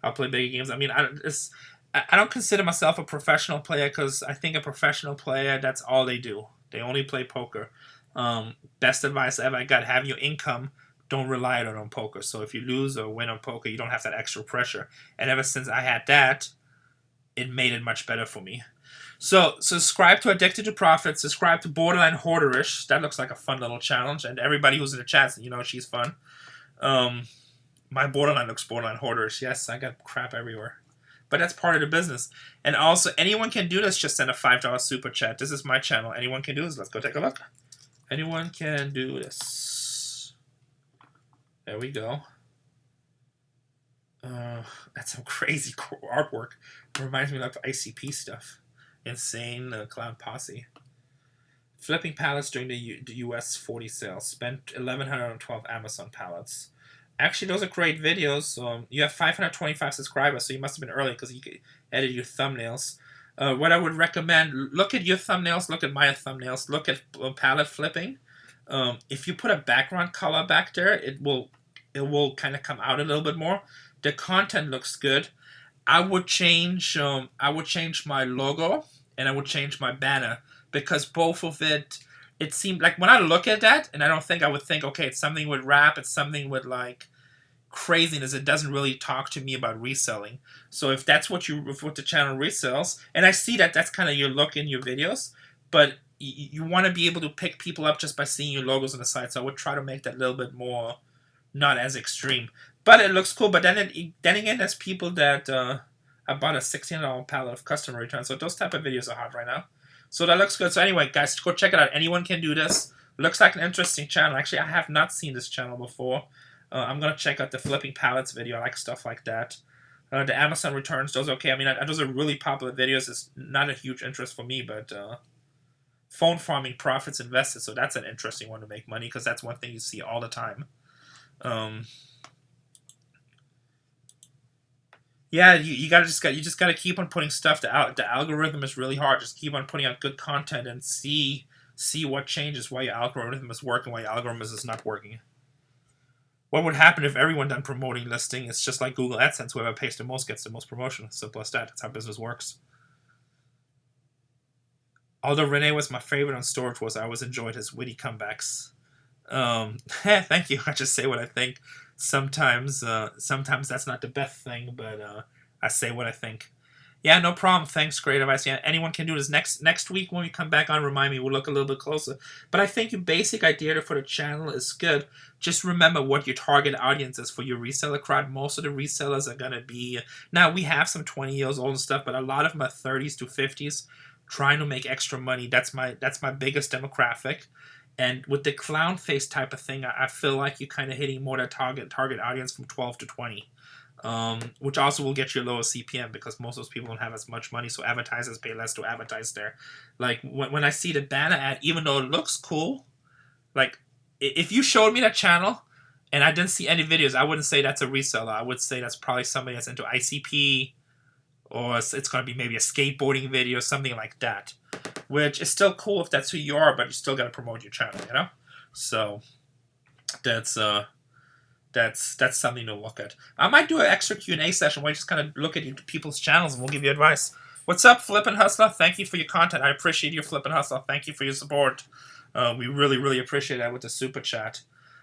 I'll play bigger games. I mean, I don't consider myself a professional player, because I think a professional player, that's all they do. They only play poker. Best advice ever I got, have your income, don't rely on it on poker. So if you lose or win on poker, you don't have that extra pressure. And ever since I had that, it made it much better for me. So subscribe to Addicted to Profit, subscribe to Borderline Hoarderish. That looks like a fun little challenge. And everybody who's in the chat, she's fun. My Borderline looks Borderline Hoarderish. Yes, I got crap everywhere. But that's part of the business. And also, anyone can do this. Just send a $5 super chat. This is my channel. Anyone can do this. Let's go take a look. Anyone can do this. There we go. That's some crazy artwork. It reminds me of ICP stuff. Insane Clown Posse. Flipping pallets during the US 40 sale. Spent $1,112 Amazon pallets. Actually, those are great videos. You have 525 subscribers, so you must have been early because you edit your thumbnails. What I would recommend, look at your thumbnails, look at my thumbnails, look at palette flipping. If you put a background color back there, it will kind of come out a little bit more. The content looks good. I would change my logo and I would change my banner because both of it seemed like when I look at that and I would think, okay, it's something with rap, it's something with like craziness. It doesn't really talk to me about reselling. So if that's what the channel resells, and I see that that's kind of your look in your videos, but you want to be able to pick people up just by seeing your logos on the side. So I would try to make that a little bit more not as extreme. But it looks cool. But then again, there's people that I bought a $16 pallet of customer returns. So those type of videos are hot right now. So that looks good. So anyway, guys, go check it out. Anyone can do this. Looks like an interesting channel. Actually, I have not seen this channel before. I'm going to check out the flipping pallets video. I like stuff like that. The Amazon returns, those are okay. I mean, those are really popular videos. It's not a huge interest for me, but phone farming profits invested. So that's an interesting one to make money because that's one thing you see all the time. Yeah, you just gotta keep on putting stuff out. The algorithm is really hard. Just keep on putting out good content and see what changes, why your algorithm is working, why your algorithm is not working. What would happen if everyone done promoting listing? It's just like Google AdSense. Whoever pays the most gets the most promotion. Simple as that. That's how business works. Although Rene was my favorite on Storage Wars, I always enjoyed his witty comebacks. Thank you. I just say what I think. Sometimes that's not the best thing, but I say what I think. Yeah, no problem. Thanks. Great advice. Yeah, anyone can do this. Next week when we come back on, remind me, we'll look a little bit closer. But I think your basic idea for the channel is good. Just remember what your target audience is for your reseller crowd. Most of the resellers are going to be... Now, we have some 20 years old and stuff, but a lot of them are 30s to 50s trying to make extra money. That's my biggest demographic. And with the clown face type of thing, I feel like you're kind of hitting more that target audience from 12 to 20. Which also will get you a lower CPM because most of those people don't have as much money, so advertisers pay less to advertise there. Like, when I see the banner ad, even though it looks cool, like, if you showed me that channel and I didn't see any videos, I wouldn't say that's a reseller. I would say that's probably somebody that's into ICP, or it's going to be maybe a skateboarding video, something like that. Which is still cool if that's who you are, but you still got to promote your channel, you know? So, that's something to look at. I might do an extra Q&A session where you just kind of look at people's channels and we'll give you advice. What's up, Flippin' Hustler? Thank you for your content. I appreciate your Flippin' Hustler. Thank you for your support. We really, really appreciate that with the super chat.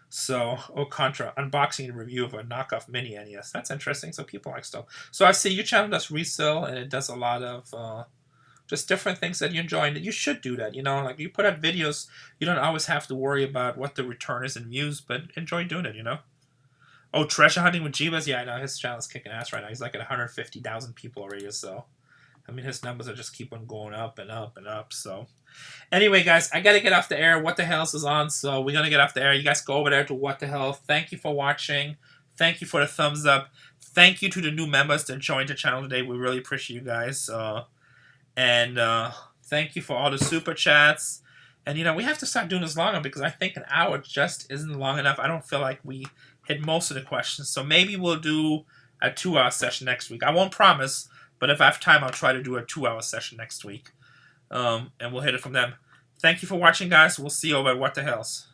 So, Contra, unboxing and review of a knockoff mini NES. That's interesting. So people like stuff. So I see your channel does resell and it does a lot of just different things that you enjoy. And you should do that. You know, like you put out videos, you don't always have to worry about what the return is in views, but enjoy doing it, you know? Oh, Treasure Hunting with Jeebus? Yeah, I know. His channel is kicking ass right now. He's like at 150,000 people already, so... I mean, his numbers are just keep on going up and up and up, so... Anyway, guys, I gotta get off the air. What the Hell's is on, so we're gonna get off the air. You guys go over there to What the Hell. Thank you for watching. Thank you for the thumbs up. Thank you to the new members that joined the channel today. We really appreciate you guys. And thank you for all the super chats. And, you know, we have to start doing this longer because I think an hour just isn't long enough. I don't feel like we hit most of the questions. So maybe we'll do a 2-hour session next week. I won't promise, but if I have time, I'll try to do a 2-hour session next week. And we'll hit it from them. Thank you for watching, guys. We'll see you over at What the Hells.